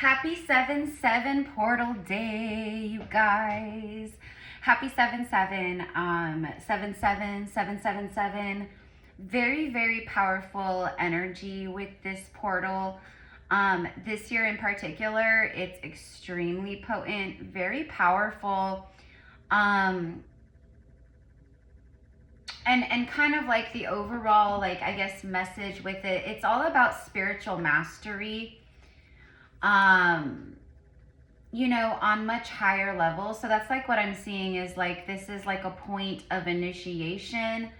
Happy 7/7 portal day, you guys. Happy 7/7, 7/7, very, very powerful energy with this portal. This year in particular, it's extremely potent, very powerful. And kind of like the overall, like, I guess, message with it, it's all about spiritual mastery, you know, on much higher levels. So that's like what I'm seeing is like, this is like a point of initiation.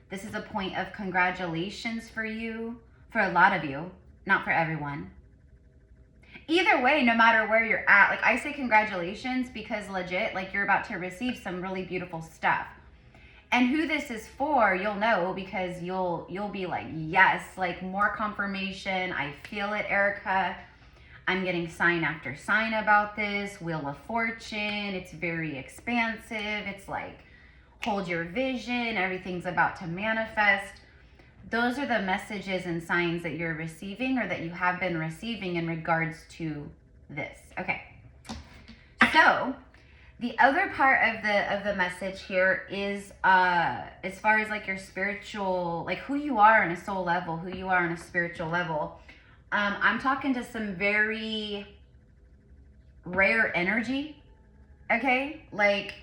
This is a point of congratulations for you, for a lot of you, not for everyone. Either way, no matter where you're at, like, I say congratulations because legit, like, you're about to receive some really beautiful stuff. And who this is for, you'll know, because you'll be like, yes, like, more confirmation. I feel it, Erica. I'm getting sign after sign about this. Wheel of Fortune. It's very expansive. It's like, hold your vision. Everything's about to manifest. Those are the messages and signs that you're receiving, or that you have been receiving in regards to this. Okay. So the other part of the message here is as far as like your spiritual, like who you are on a soul level, who you are on a spiritual level. I'm talking to some very rare energy. Okay, like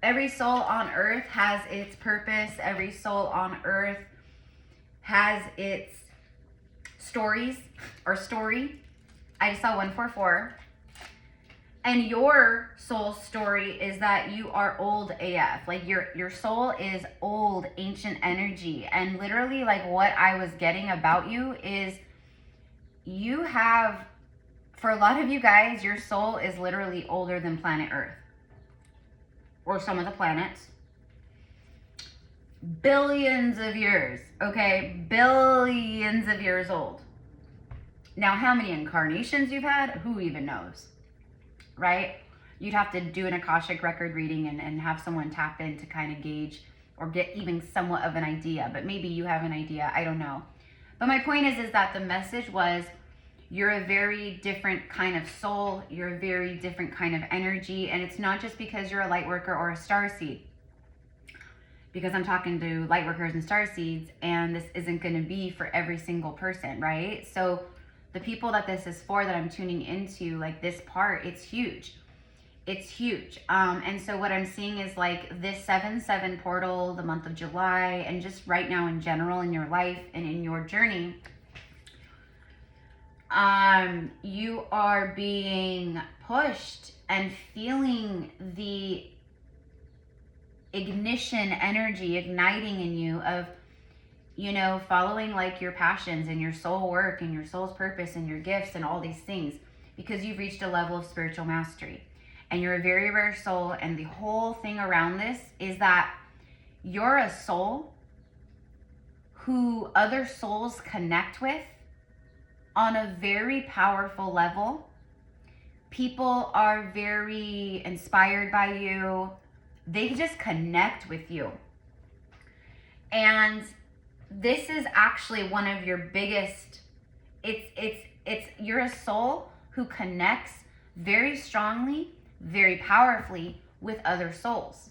every soul on earth has its purpose. Every soul on earth has its stories or story. I just saw 144. And your soul story is that you are old AF. Like your soul is old, ancient energy. And literally, like, what I was getting about you is you have, for a lot of you guys, your soul is literally older than planet Earth. Or some of the planets. Billions of years, okay? Billions of years old. Now, how many incarnations you've had, who even knows, right? You'd have to do an Akashic record reading and have someone tap in to kind of gauge or get even somewhat of an idea. But maybe you have an idea, I don't know. But my point is that the message was, you're a very different kind of soul. You're a very different kind of energy. And it's not just because you're a light worker or a starseed. Because I'm talking to light workers and starseeds, and this isn't going to be for every single person, right? So the people that this is for, that I'm tuning into, like this part, it's huge. It's huge. And so what I'm seeing is like this 7/7 portal, the month of July, and just right now in general in your life and in your journey, you are being pushed and feeling the ignition energy igniting in you of, you know, following like your passions and your soul work and your soul's purpose and your gifts and all these things, because you've reached a level of spiritual mastery and you're a very rare soul. And the whole thing around this is that you're a soul who other souls connect with on a very powerful level. People are very inspired by you. They just connect with you. And this is actually one of your biggest, you're a soul who connects very strongly, very powerfully with other souls.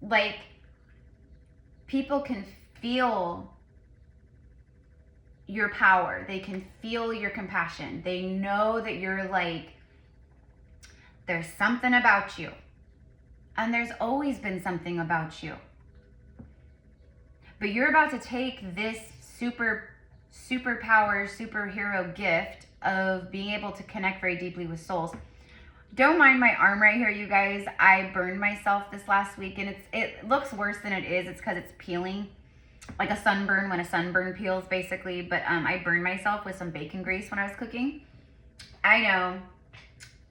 Like, people can feel your power. They can feel your compassion. They know that you're like, there's something about you. And there's always been something about you. But you're about to take this superpower, superhero gift of being able to connect very deeply with souls. Don't mind my arm right here, you guys. I burned myself this last week, and it looks worse than it is. It's because it's peeling, like a sunburn when a sunburn peels, basically. But I burned myself with some bacon grease when I was cooking. I know.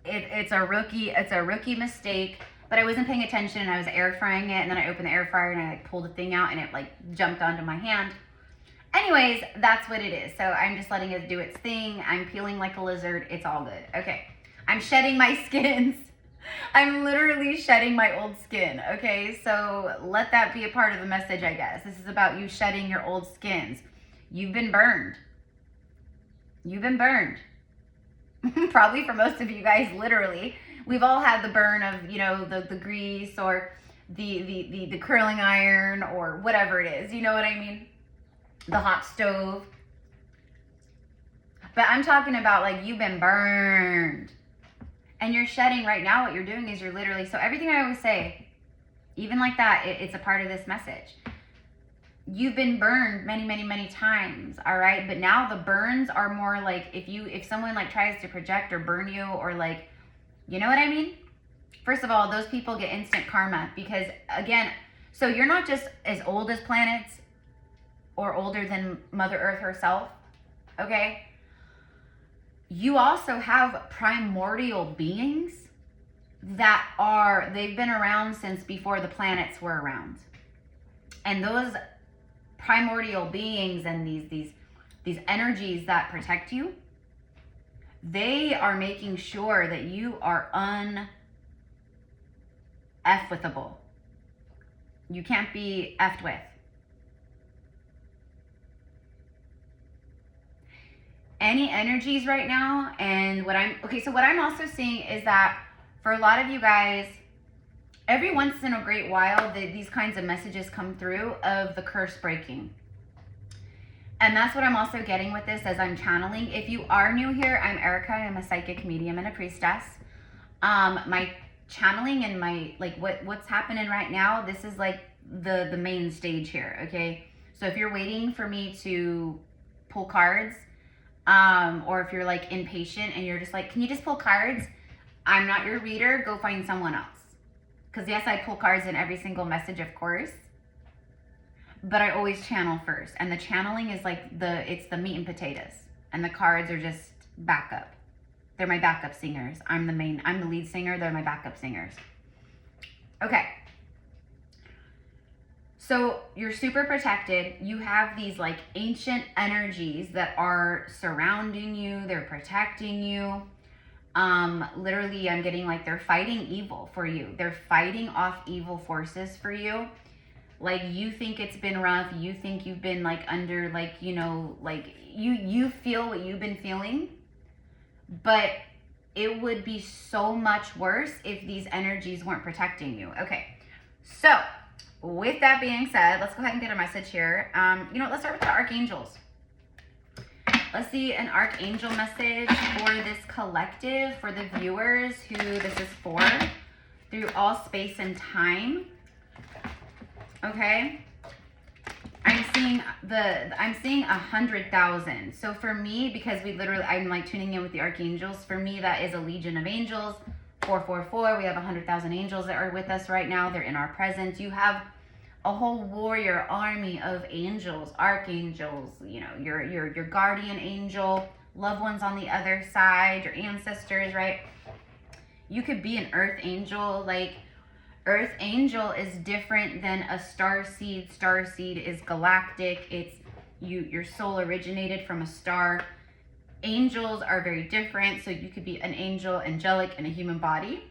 It's a rookie mistake, but I wasn't paying attention and I was air frying it, and then I opened the air fryer and I like pulled the thing out and it like jumped onto my hand. Anyways, that's what it is. So I'm just letting it do its thing. I'm peeling like a lizard. It's all good. Okay. I'm shedding my skins. I'm literally shedding my old skin. Okay. So let that be a part of the message, I guess. This is about you shedding your old skins. You've been burned. You've been burned. Probably for most of you guys, literally. We've all had the burn of, you know, the grease or the curling iron or whatever it is. You know what I mean? The hot stove. But I'm talking about like you've been burned. And you're shedding right now. What you're doing is you're literally, so everything I always say, even like that, it's a part of this message. You've been burned many, many, many times, all right? But now the burns are more like if someone like tries to project or burn you or like, you know what I mean? First of all, those people get instant karma because again, so you're not just as old as planets or older than Mother Earth herself, okay? You also have primordial beings that they've been around since before the planets were around. And those primordial beings and these energies that protect you, they are making sure that you are un-F-withable. You can't be effed with. Any energies right now, and what I'm also seeing is that for a lot of you guys, every once in a great while, these kinds of messages come through of the curse breaking. And that's what I'm also getting with this as I'm channeling. If you are new here, I'm Erica. I'm a psychic medium and a priestess. My channeling and my, like what's happening right now, this is like the main stage here, okay? So if you're waiting for me to pull cards, or if you're like impatient and you're just like, can you just pull cards? I'm not your reader. Go find someone else. Because yes, I pull cards in every single message, of course. But I always channel first. And the channeling is like it's the meat and potatoes. And the cards are just backup. They're my backup singers. I'm the lead singer. They're my backup singers. Okay. So you're super protected. You have these like ancient energies that are surrounding you. They're protecting you. Literally, I'm getting like they're fighting evil for you. They're fighting off evil forces for you. Like you think it's been rough. You think you've been like under like, you know, like you feel what you've been feeling. But it would be so much worse if these energies weren't protecting you. Okay, so with that being said, let's go ahead and get a message here. You know what, let's start with the archangels. Let's see an archangel message for this collective, for the viewers who this is for, through all space and time. Okay. I'm seeing 100,000. So for me, because I'm like tuning in with the archangels, for me that is a legion of angels. 444, we have 100,000 angels that are with us right now. They're in our presence. You have a whole warrior army of angels, archangels, you know, your guardian angel, loved ones on the other side, your ancestors, right? You could be an earth angel. Like earth angel is different than a star seed. Star seed is galactic. It's your soul originated from a star. Angels are very different. So you could be an angel, angelic, in a human body.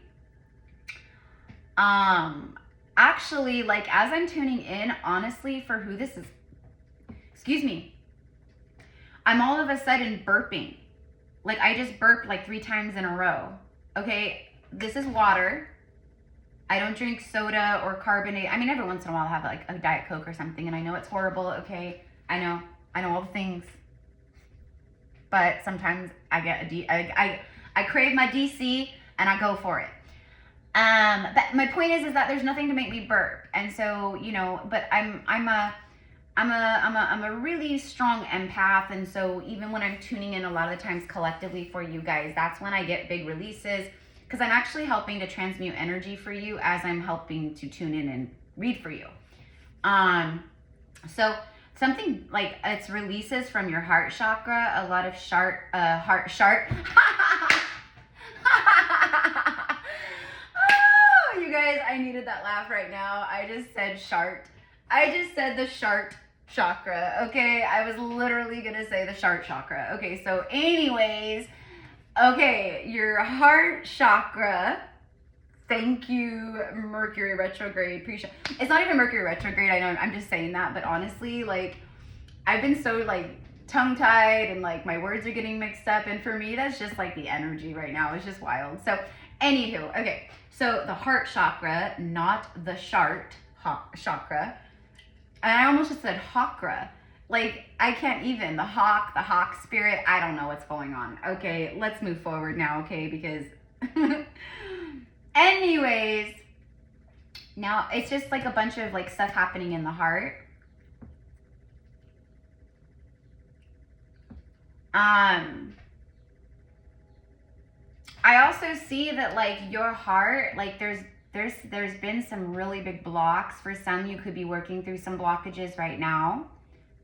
Actually, like as I'm tuning in, honestly, for who this is, excuse me, I'm all of a sudden burping. Like I just burped like 3 times in a row. Okay, this is water. I don't drink soda or carbonate. I mean, every once in a while I'll have like a Diet Coke or something, and I know it's horrible, okay? I know all the things. But sometimes I get I crave my DC and I go for it. But my point is that there's nothing to make me burp. And so, you know, but I'm a really strong empath. And so even when I'm tuning in a lot of the times collectively for you guys, that's when I get big releases, because I'm actually helping to transmute energy for you as I'm helping to tune in and read for you. So something like it's releases from your heart chakra, a lot of heart chart. Oh, you guys, I needed that laugh right now. I just said chart. I just said the chart chakra, okay? I was literally gonna say the chart chakra. Okay, so anyways, okay, your heart chakra. Thank you, Mercury retrograde. It's not even Mercury retrograde. I know I'm just saying that, but honestly, like, I've been so like tongue-tied and like my words are getting mixed up. And for me, that's just like the energy right now. It's just wild. So anywho, okay. So the heart chakra, not the chakra. And I almost just said chakra. Like, I can't even. The hawk spirit, I don't know what's going on. Okay, let's move forward now, okay? Because, anyways, now it's just like a bunch of like stuff happening in the heart. I also see that like your heart, like there's been some really big blocks. For some, you could be working through some blockages right now.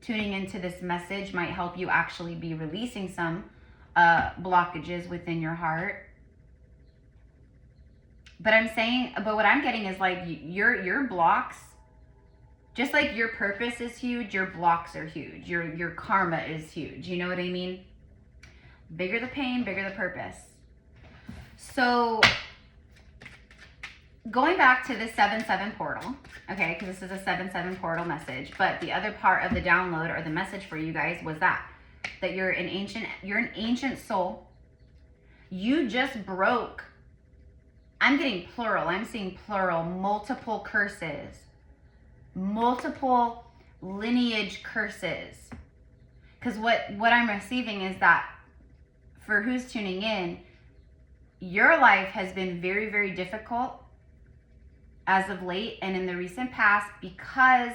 Tuning into this message might help you actually be releasing some blockages within your heart. But what I'm getting is like your blocks, just like your purpose is huge, your blocks are huge. Your karma is huge. You know what I mean? Bigger the pain, bigger the purpose. So going back to the 7-7 portal, okay, because this is a 7-7 portal message, but the other part of the download or the message for you guys was that you're an ancient soul. You just broke, I'm getting plural, I'm seeing plural, multiple curses, multiple lineage curses. Because what I'm receiving is that for who's tuning in, your life has been very, very difficult as of late and in the recent past because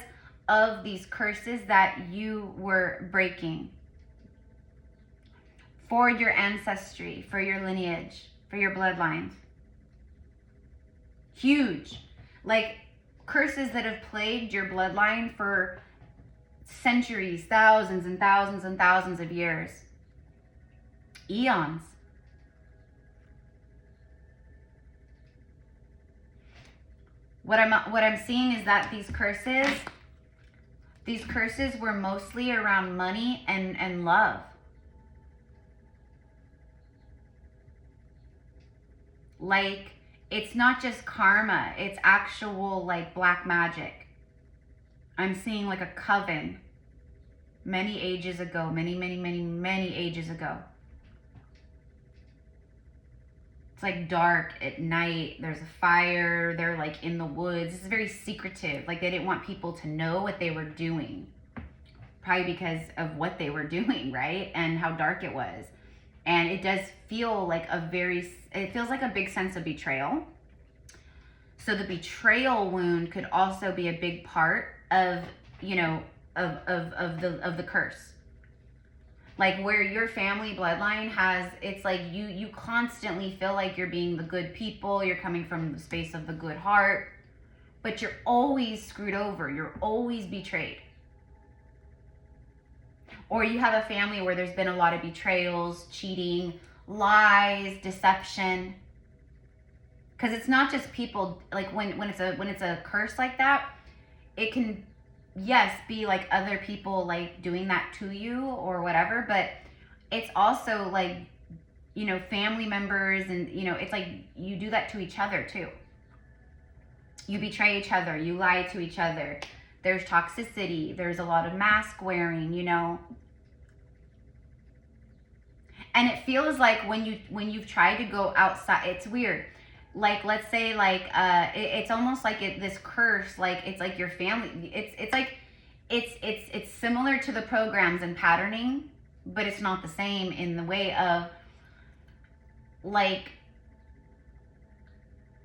of these curses that you were breaking for your ancestry, for your lineage, for your bloodlines. Huge. Like curses that have plagued your bloodline for centuries, thousands and thousands and thousands of years. Eons. What I'm seeing is that these curses were mostly around money and love. Like, it's not just karma, it's actual like black magic. I'm seeing like a coven many ages ago, many ages ago. It's like dark at night, there's a fire, they're like in the woods. It's very secretive. Like they didn't want people to know what they were doing. Probably because of what they were doing, right? And how dark it was. And it does feel like it feels like a big sense of betrayal. So the betrayal wound could also be a big part of, you know, of the curse. Like where your family bloodline has, it's like you constantly feel like you're being the good people, you're coming from the space of the good heart, but you're always screwed over, you're always betrayed. Or you have a family where there's been a lot of betrayals, cheating, lies, deception. Because it's not just people, like when it's a curse like that, it can, yes, be like other people like doing that to you or whatever, but it's also like, you know, family members and, you know, it's like you do that to each other too. You betray each other, you lie to each other. There's toxicity, there's a lot of mask wearing, you know. And it feels like when you've tried to go outside, it's weird. Like, let's say like, it's almost like this curse, like it's like your family, it's like, it's similar to the programs and patterning, but it's not the same in the way of like,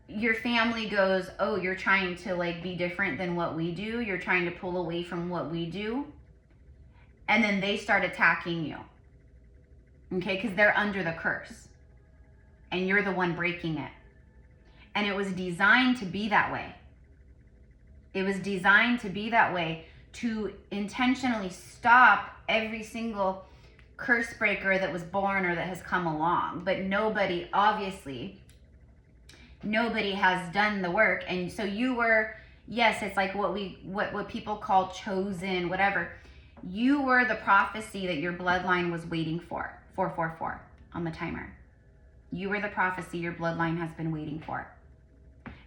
your family goes, oh, you're trying to like be different than what we do. You're trying to pull away from what we do. And then they start attacking you. Okay, because they're under the curse. And you're the one breaking it. And it was designed to be that way. It was designed to be that way to intentionally stop every single curse breaker that was born or that has come along. But nobody, obviously, nobody has done the work. And so you were, yes, it's like what people call chosen, whatever. You were the prophecy that your bloodline was waiting for. 444 on the timer. You were the prophecy your bloodline has been waiting for.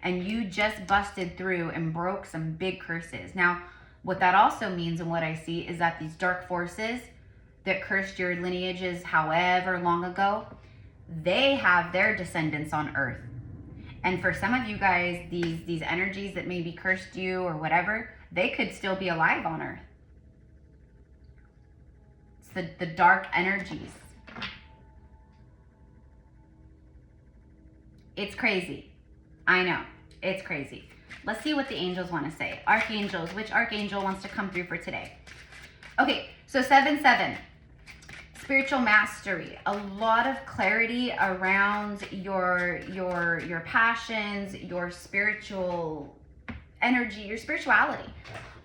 And you just busted through and broke some big curses. Now, what that also means and what I see is that these dark forces, that cursed your lineages however long ago, they have their descendants on earth. And for some of you guys, these energies that maybe cursed you or whatever, they could still be alive on earth. It's the dark energies. It's crazy. I know. It's crazy. Let's see what the angels want to say. Archangels. Which archangel wants to come through for today? Okay, so 7-7. Spiritual mastery. A lot of clarity around your passions, your spiritual energy, your spirituality.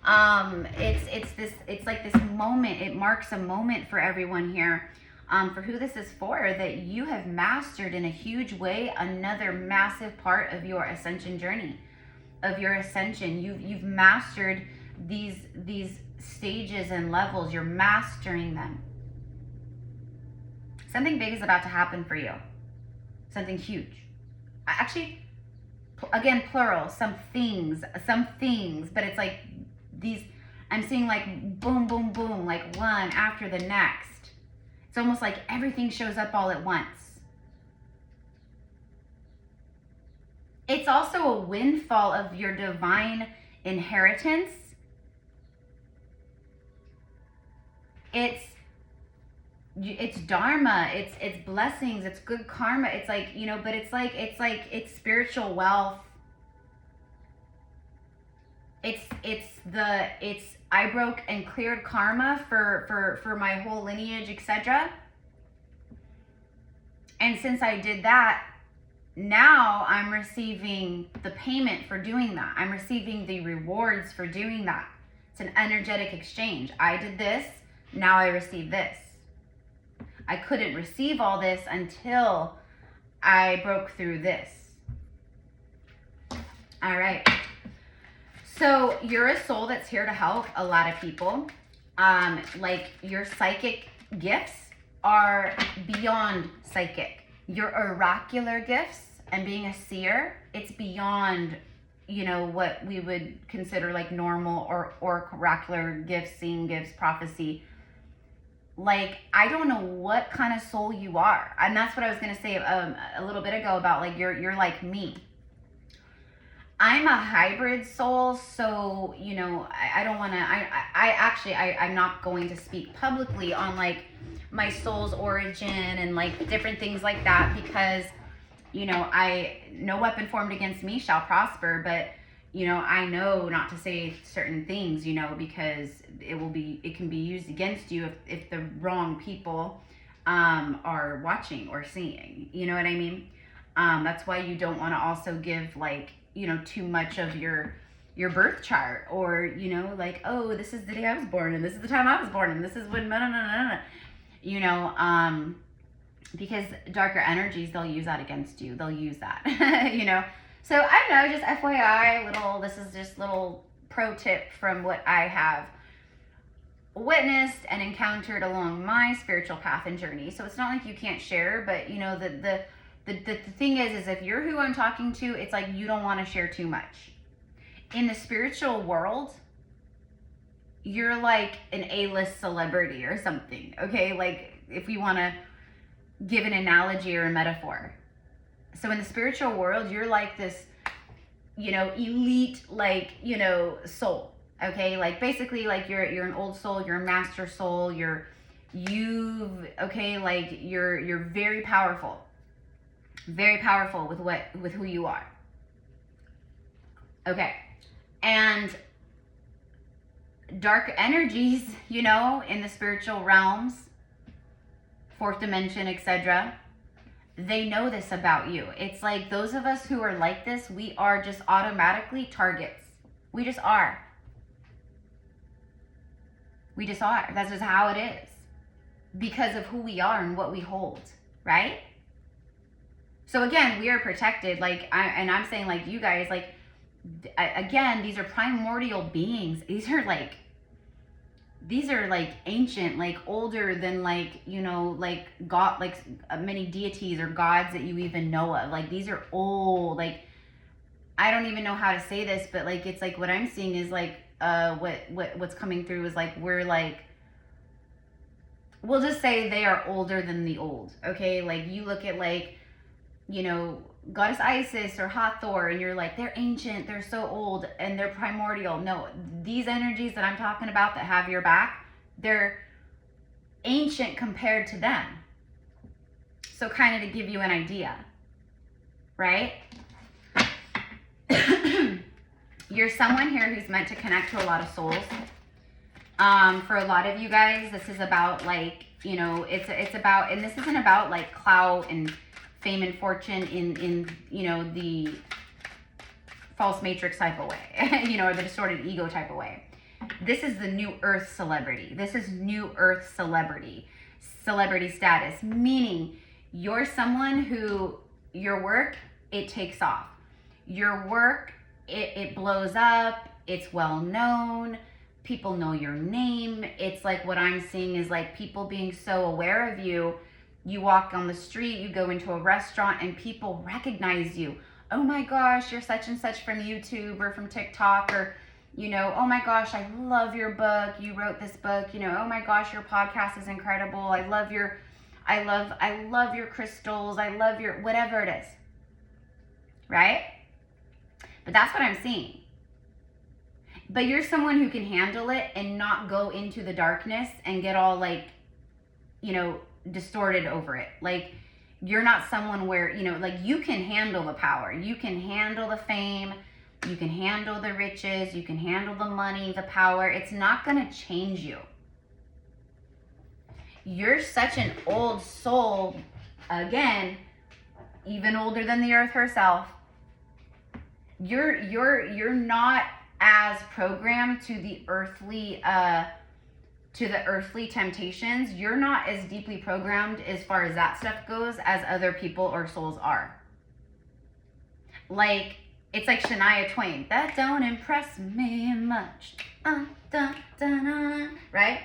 It's like this moment. It marks a moment for everyone here. For who this is for, that you have mastered in a huge way another massive part of your ascension journey, of your ascension. You've mastered these stages and levels. You're mastering them. Something big is about to happen for you. Something huge. Actually, again, plural, some things, but it's like these, I'm seeing like boom, boom, boom, like one after the next. It's almost like everything shows up all at once. It's also a windfall of your divine inheritance. It's dharma, it's blessings, it's good karma. It's like, you know, but it's spiritual wealth. It's I broke and cleared karma for my whole lineage, etc. And since I did that, now I'm receiving the payment for doing that. I'm receiving the rewards for doing that. It's an energetic exchange. I did this, now I receive this. I couldn't receive all this until I broke through this. All right. So you're a soul that's here to help a lot of people. Like your psychic gifts are beyond psychic. Your oracular gifts and being a seer, it's beyond, you know, what we would consider like normal or oracular gifts, seeing gifts, prophecy. Like, I don't know what kind of soul you are. And that's what I was going to say a little bit ago about like, you're like me. I'm a hybrid soul, so, you know, I don't want to, I'm not going to speak publicly on like my soul's origin and like different things like that, because, you know, no weapon formed against me shall prosper, but, you know, I know not to say certain things, you know, because it can be used against you if the wrong people are watching or seeing, you know what I mean? That's why you don't want to also give like, you know, too much of your birth chart, or, you know, like, oh, this is the day I was born and this is the time I was born and this is when, you know, because darker energies, they'll use that against you. They'll use that, you know? So I don't know, just FYI, this is just little pro tip from what I have witnessed and encountered along my spiritual path and journey. So it's not like you can't share, but you know, the thing is if you're who I'm talking to, it's like you don't want to share too much. In the spiritual world, you're like an A-list celebrity or something, okay? Like if we want to give an analogy or a metaphor. So in the spiritual world, you're like this, you know, elite, like, you know, soul, okay? Like basically like you're an old soul, you're a master soul, you're very powerful. Very powerful with who you are. Okay. And dark energies, you know, in the spiritual realms, fourth dimension, etc., they know this about you. It's like those of us who are like this, we are just automatically targets. We just are. We just are. That's just how it is. Because of who we are and what we hold, right? So again, we are protected, like, I'm saying, like, you guys, like, again, these are primordial beings. These are like ancient, like older than like, you know, like God, like many deities or gods that you even know of. Like these are old, like, I don't even know how to say this, but like, it's like what I'm seeing is like, what's coming through is like, we're like we'll just say they are older than the old, okay? Like, you look at, like, you know, Goddess Isis or Hathor, and you're like, they're ancient, they're so old, and they're primordial. No, these energies that I'm talking about that have your back, they're ancient compared to them. So kind of to give you an idea, right? You're someone here who's meant to connect to a lot of souls. For a lot of you guys, this is about, like, you know, it's about, and this isn't about like clout and fame and fortune in you know, the false matrix type of way, you know, or the distorted ego type of way. This is the new earth celebrity. This is new earth celebrity status, meaning you're someone who your work, it takes off. Your work, it blows up. It's well known. People know your name. It's like, what I'm seeing is like people being so aware of you. You walk on the street, you go into a restaurant, and people recognize you. Oh my gosh, you're such and such from YouTube or from TikTok, or, you know, oh my gosh, I love your book. You wrote this book. You know, oh my gosh, your podcast is incredible. I love your crystals. I love your whatever it is. Right? But that's what I'm seeing. But you're someone who can handle it and not go into the darkness and get all, like, you know, distorted over it. Like, you're not someone where, you know, like, you can handle the power. You can handle the fame. You can handle the riches. You can handle the money, the power. It's not going to change you. You're such an old soul, again, even older than the earth herself. You're not as programmed to the earthly temptations. You're not as deeply programmed as far as that stuff goes as other people or souls are. Like, it's like Shania Twain, that don't impress me much. Right?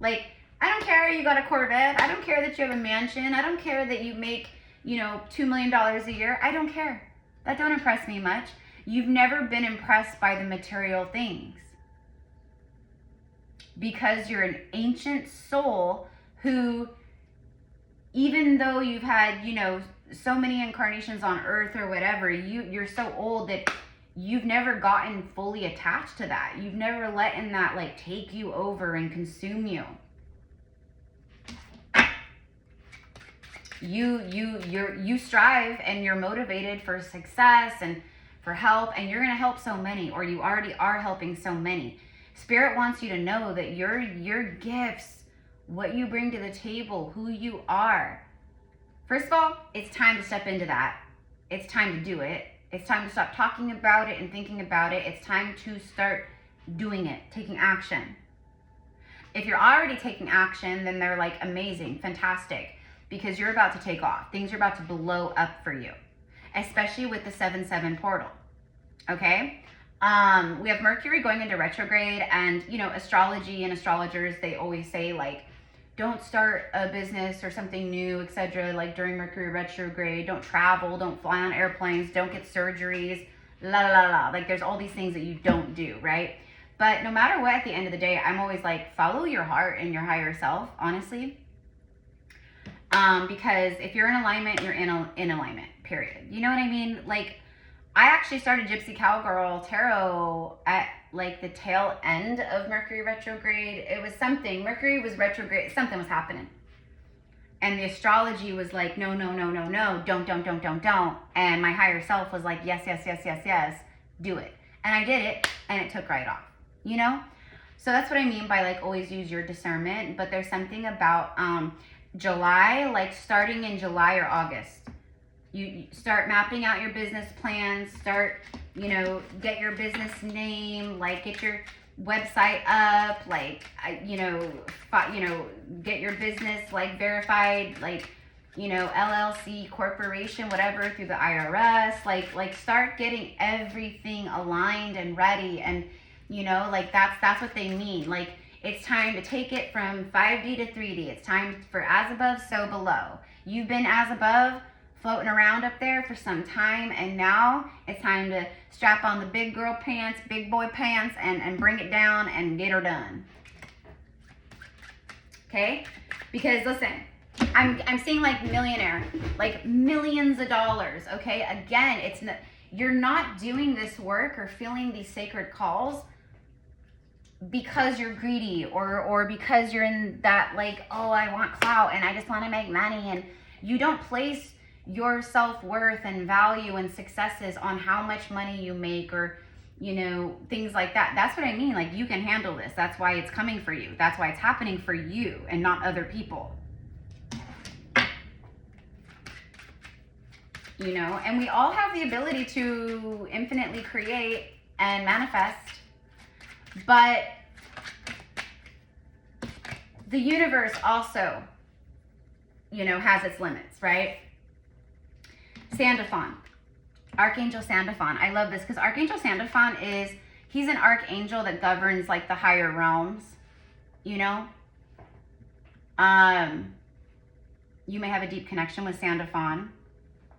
Like, I don't care you got a Corvette. I don't care that you have a mansion. I don't care that you make, you know, $2 million a year. I don't care. That don't impress me much. You've never been impressed by the material things because you're an ancient soul who, even though you've had, you know, so many incarnations on earth or whatever, you're so old that you've never gotten fully attached to that. You've never let in that, like, take you over and consume you. You strive and you're motivated for success and for help, and you're going to help so many, or you already are helping so many. Spirit wants you to know that your gifts, what you bring to the table, who you are. First of all, it's time to step into that. It's time to do it. It's time to stop talking about it and thinking about it. It's time to start doing it, taking action. If you're already taking action, then they're like amazing, fantastic, because you're about to take off. Things are about to blow up for you, especially with the 7/7 portal. Okay? We have Mercury going into retrograde, and, you know, astrology and astrologers, they always say, like, don't start a business or something new, etc. like during Mercury retrograde. Don't travel, don't fly on airplanes, don't get surgeries, la la la. Like, there's all these things that you don't do, right? But no matter what, at the end of the day, I'm always like, follow your heart and your higher self, honestly. Because if you're in alignment, you're in alignment, period. You know what I mean? Like, I actually started GypsyCowgirlTarot at, like, the tail end of Mercury retrograde. It was something. Mercury was retrograde. Something was happening. And the astrology was like, no, no, no, no, no. Don't. And my higher self was like, yes, yes, yes, yes, yes. Do it. And I did it, and it took right off. You know? So that's what I mean by, like, always use your discernment. But there's something about July, like starting in July or August. You start mapping out your business plans, start, you know, get your business name, like, get your website up, like, get your business, like, verified, like, you know, LLC, corporation, whatever, through the IRS, like start getting everything aligned and ready. And, you know, like, that's what they mean. Like, it's time to take it from 5D to 3D. It's time for as above, so below. You've been as above, floating around up there for some time, and now it's time to strap on the big girl pants, big boy pants, and bring it down and get her done. okay? Because listen, I'm seeing like millionaire, like millions of dollars, okay? Again, it's not, you're not doing this work or feeling these sacred calls because you're greedy or because you're in that like, oh, I want clout and I just want to make money, and you don't place your self-worth and value and successes on how much money you make or, you know, things like that. That's what I mean. Like, you can handle this. That's why it's coming for you. That's why it's happening for you and not other people. You know, and we all have the ability to infinitely create and manifest, but the universe also, you know, has its limits, right? Sandalphon, Archangel Sandalphon. I love this because Archangel Sandalphon he's an archangel that governs like the higher realms, you know. You may have a deep connection with Sandalphon.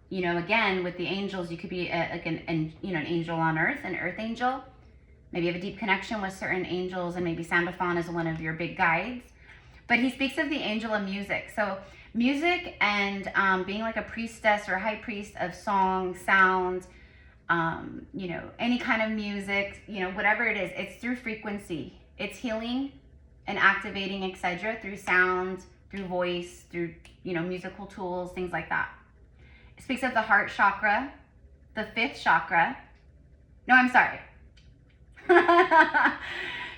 You know, again, with the angels, you could be like an angel on earth, an earth angel. Maybe you have a deep connection with certain angels, and maybe Sandalphon is one of your big guides. But he speaks of the angel of music. So music and being like a priestess or a high priest of song, sound, you know, any kind of music, you know, whatever it is, it's through frequency. It's healing and activating, etc., through sound, through voice, through, you know, musical tools, things like that. It speaks of the heart chakra, the fifth chakra. No, I'm sorry.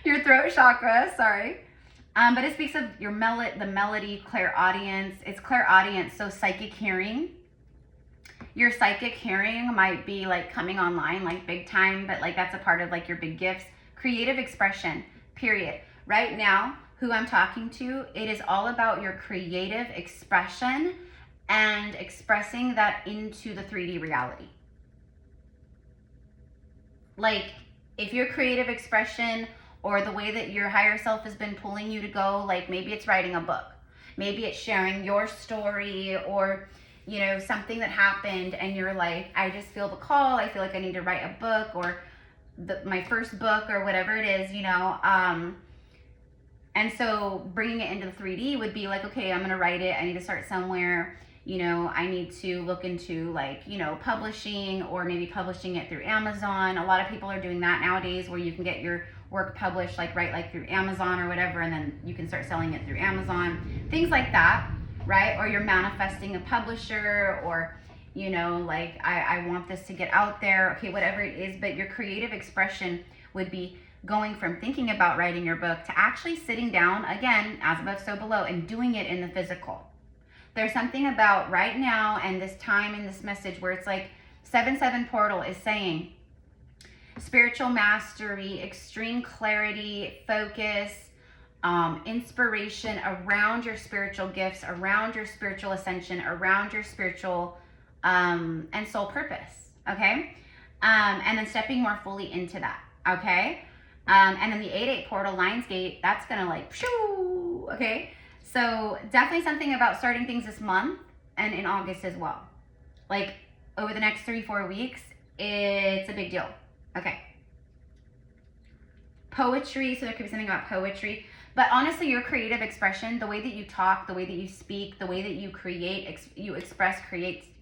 Your throat chakra, sorry. But it speaks of your the melody, clairaudience. It's clairaudience, so psychic hearing. Your psychic hearing might be like coming online, like big time, but like that's a part of like your big gifts. Creative expression, period. Right now, who I'm talking to, it is all about your creative expression and expressing that into the 3D reality. Like, if your creative expression or the way that your higher self has been pulling you to go, like maybe it's writing a book, maybe it's sharing your story, or, you know, something that happened and you're like, I just feel the call, I feel like I need to write a book, or my first book, or whatever it is, you know. And so bringing it into the 3D would be like, okay, I'm gonna write it, I need to start somewhere. You know, I need to look into like, you know, publishing, or maybe publishing it through Amazon. A lot of people are doing that nowadays, where you can get your work published like right, like through Amazon or whatever, and then you can start selling it through Amazon, things like that, right? Or you're manifesting a publisher, or, you know, like I want this to get out there, okay, whatever it is. But your creative expression would be going from thinking about writing your book to actually sitting down, again, as above so below, and doing it in the physical. There's something about right now and this time in this message where it's like 7/7 portal is saying spiritual mastery, extreme clarity, focus, inspiration around your spiritual gifts, around your spiritual ascension, around your spiritual and soul purpose, okay? And then stepping more fully into that, okay? And then the 8/8 portal, Lionsgate, that's gonna like, shoo, okay? So definitely something about starting things this month and in August as well. Like over the next 3-4 weeks, it's a big deal. Okay. Poetry, so there could be something about poetry. But honestly, your creative expression, the way that you talk, the way that you speak, the way that you create, you express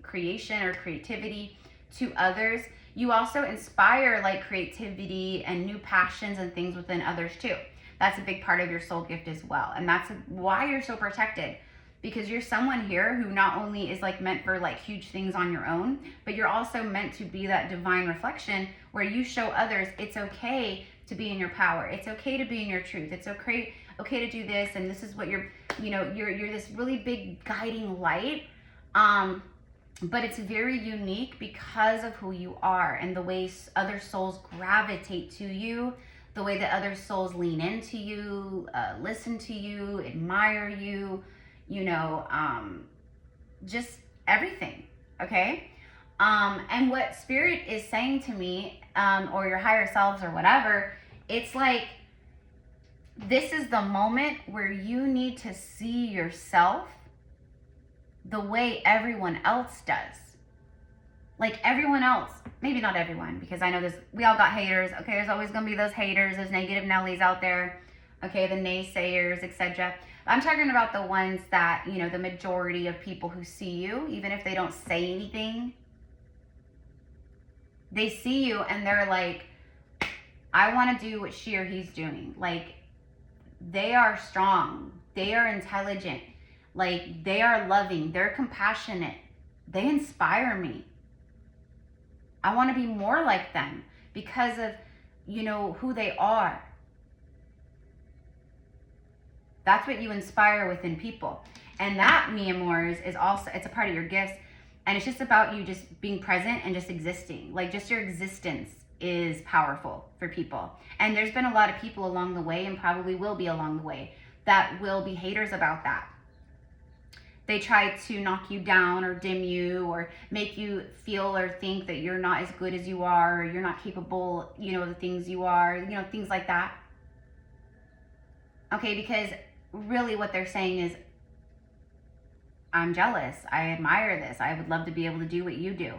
creation or creativity to others. You also inspire like creativity and new passions and things within others too. That's a big part of your soul gift as well. And that's why you're so protected, because you're someone here who not only is like meant for like huge things on your own, but you're also meant to be that divine reflection where you show others it's okay to be in your power. It's okay to be in your truth. It's okay to do this. And this is what you're this really big guiding light. But it's very unique because of who you are and the way other souls gravitate to you, the way that other souls lean into you, listen to you, admire you, you know, just everything, okay? And what Spirit is saying to me, or your higher selves or whatever, it's like, this is the moment where you need to see yourself the way everyone else does. Like everyone else, maybe not everyone, because I know we all got haters. Okay, there's always gonna be those haters, those negative Nellies out there. Okay, the naysayers, etc. I'm talking about the ones that, you know, the majority of people who see you, even if they don't say anything, they see you and they're like, I want to do what she or he's doing. Like, they are strong. They are intelligent. Like, they are loving. They're compassionate. They inspire me. I want to be more like them because of, you know, who they are. That's what you inspire within people. And that, mi amors, is also, it's a part of your gifts. And it's just about you just being present and just existing. Like, just your existence is powerful for people. And there's been a lot of people along the way, and probably will be along the way, that will be haters about that. They try to knock you down or dim you or make you feel or think that you're not as good as you are, or you're not capable, you know, of the things you are, you know, things like that. Okay, because really what they're saying is, I'm jealous. I admire this. I would love to be able to do what you do.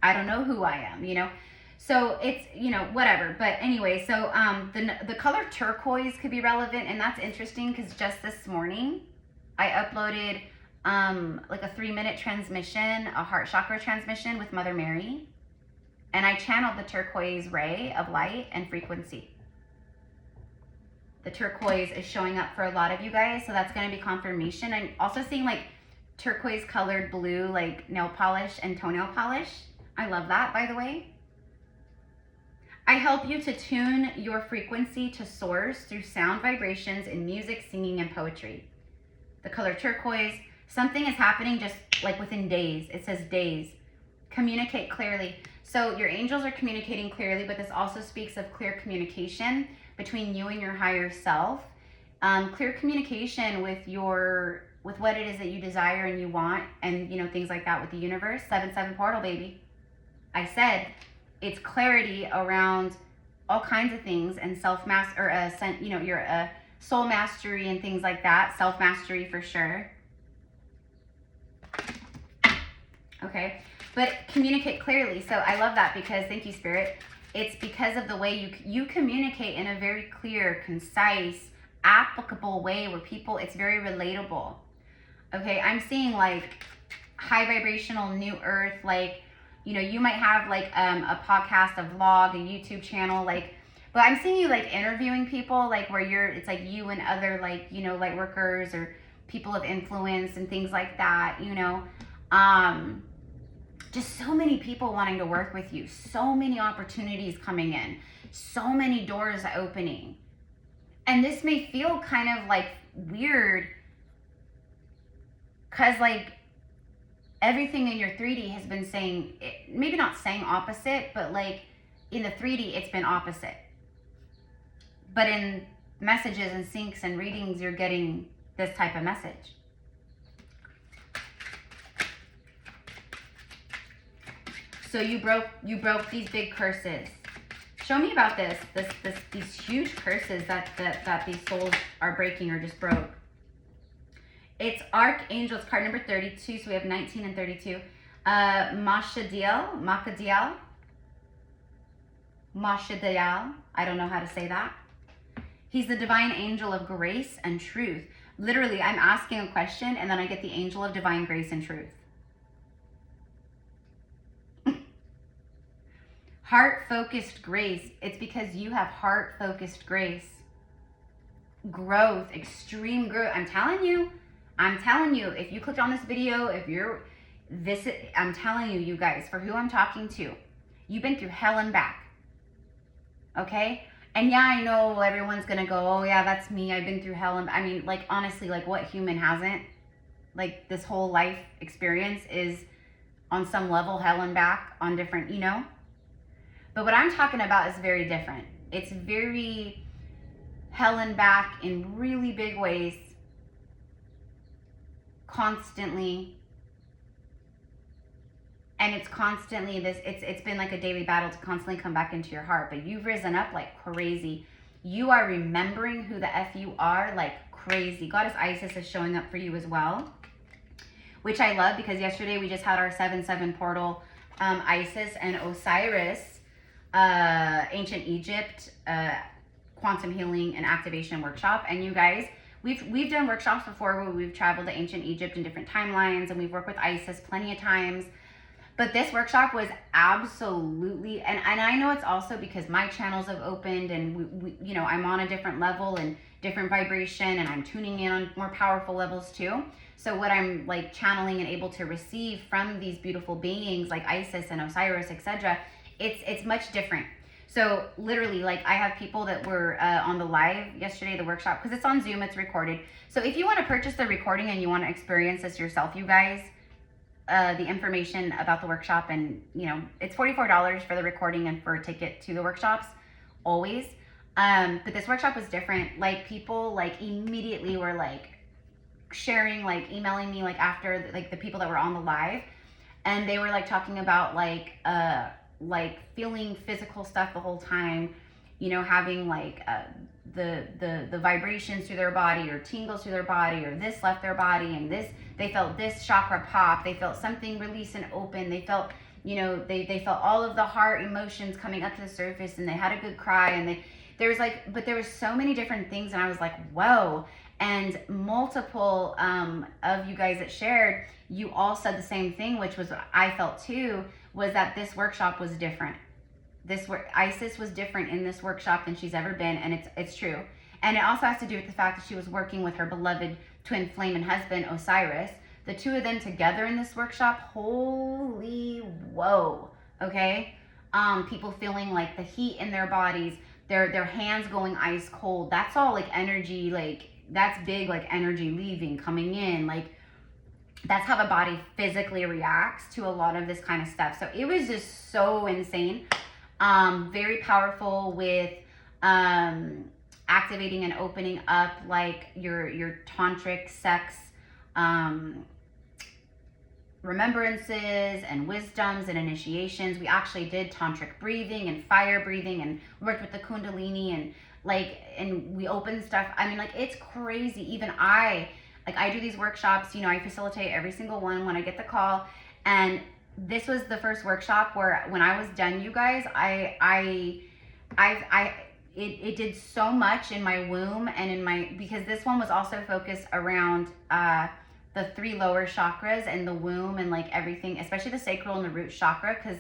I don't know who I am, you know? So it's, you know, whatever. But anyway, so the color turquoise could be relevant, and that's interesting because just this morning I uploaded like a 3-minute transmission, a heart chakra transmission with Mother Mary, and I channeled the turquoise ray of light and frequency. The turquoise is showing up for a lot of you guys, so that's going to be confirmation. I'm also seeing like turquoise colored blue, like nail polish and toenail polish. I love that, by the way. I help you to tune your frequency to source through sound vibrations in music, singing, and poetry. The color turquoise, something is happening just like within days. It says days. Communicate clearly. So your angels are communicating clearly, but this also speaks of clear communication between you and your higher self. Clear communication with what it is that you desire and you want, and, you know, things like that with the universe. 7/7 portal, baby. I said it's clarity around all kinds of things, and you know, your soul mastery and things like that. Self mastery for sure. Okay, but communicate clearly. So I love that, because thank you, Spirit. It's because of the way you communicate in a very clear, concise, applicable way where people, it's very relatable. Okay, I'm seeing like high vibrational new earth, like, you know, you might have like a podcast, a vlog, a YouTube channel, like, but I'm seeing you like interviewing people, like where it's like you and other, like, you know, light workers or people of influence and things like that, you know. Just so many people wanting to work with you, so many opportunities coming in, so many doors opening. And this may feel kind of like weird, because like everything in your 3D has been saying, maybe not saying opposite, but like in the 3D it's been opposite. But in messages and syncs and readings, you're getting this type of message. So you broke these big curses. Show me about these huge curses that these souls are breaking or just broke. It's Archangels, card number 32. So we have 19 and 32. Makadiel. I don't know how to say that. He's the divine angel of grace and truth. Literally, I'm asking a question and then I get the angel of divine grace and truth. Heart-focused grace. It's because you have heart-focused grace. Growth, extreme growth. I'm telling you, if you clicked on this video, I'm telling you, you guys, for who I'm talking to, you've been through hell and back. Okay? And yeah, I know everyone's gonna go, oh yeah, that's me. I've been through hell and, I mean, like, honestly, like, what human hasn't? Like, this whole life experience is on some level hell and back on different, you know? But what I'm talking about is very different. It's very hell and back in really big ways, constantly. And it's constantly this, it's been like a daily battle to constantly come back into your heart. But you've risen up like crazy. You are remembering who the F you are like crazy. Goddess Isis is showing up for you as well, which I love, because yesterday we just had our 7/7 portal, Isis and Osiris, Ancient Egypt, quantum healing and activation workshop. And you guys, we've done workshops before where we've traveled to ancient Egypt in different timelines, and we've worked with Isis plenty of times. But this workshop was absolutely, and I know it's also because my channels have opened, and we you know, I'm on a different level and different vibration, and I'm tuning in on more powerful levels too. So what I'm like channeling and able to receive from these beautiful beings like Isis and Osiris, etc., it's much different. So literally, like, I have people that were on the live yesterday, the workshop, because it's on Zoom, it's recorded. So if you want to purchase the recording and you want to experience this yourself, you guys, the information about the workshop, and you know, it's $44 for the recording and for a ticket to the workshops always. But this workshop was different. Like, people like immediately were like sharing, like emailing me, like after like the people that were on the live, and they were like talking about like feeling physical stuff the whole time, you know, having like the vibrations through their body, or tingles through their body, or this left their body, and this, they felt this chakra pop, they felt something release and open, they felt, you know, they felt all of the heart emotions coming up to the surface, and they had a good cry, and there was so many different things, and I was like, whoa. And multiple of you guys that shared, you all said the same thing, which was what I felt too, was that this workshop was different. Isis was different in this workshop than she's ever been, and it's true. And it also has to do with the fact that she was working with her beloved twin flame and husband, Osiris. The two of them together in this workshop, holy whoa, okay? People feeling like the heat in their bodies, their hands going ice cold. That's all like energy, like that's big, like energy leaving, coming in, like that's how the body physically reacts to a lot of this kind of stuff. So it was just so insane. Very powerful with activating and opening up like your tantric sex remembrances and wisdoms and initiations. We actually did tantric breathing and fire breathing, and worked with the kundalini, and we opened stuff. I mean, like, it's crazy. Even I do these workshops, you know, I facilitate every single one when I get the call. And this was the first workshop where when I was done, you guys, it did so much in my womb and in my, because this one was also focused around the 3 lower chakras and the womb and like everything, especially the sacral and the root chakra, because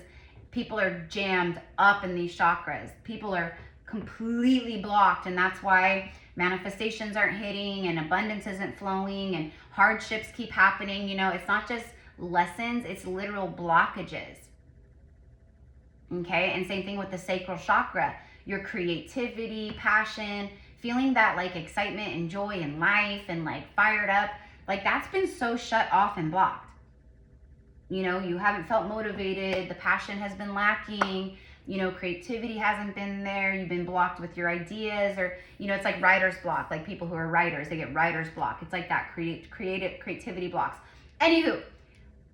people are jammed up in these chakras. People are completely blocked, and that's why manifestations aren't hitting, and abundance isn't flowing, and hardships keep happening. You know, it's not just lessons, it's literal blockages. Okay, and same thing with the sacral chakra. Your creativity, passion, feeling that like excitement and joy in life, and like fired up, like that's been so shut off and blocked. You know, you haven't felt motivated, the passion has been lacking, you know, creativity hasn't been there, you've been blocked with your ideas, or, you know, it's like writer's block, like people who are writers, they get writer's block. It's like that creativity blocks. Anywho,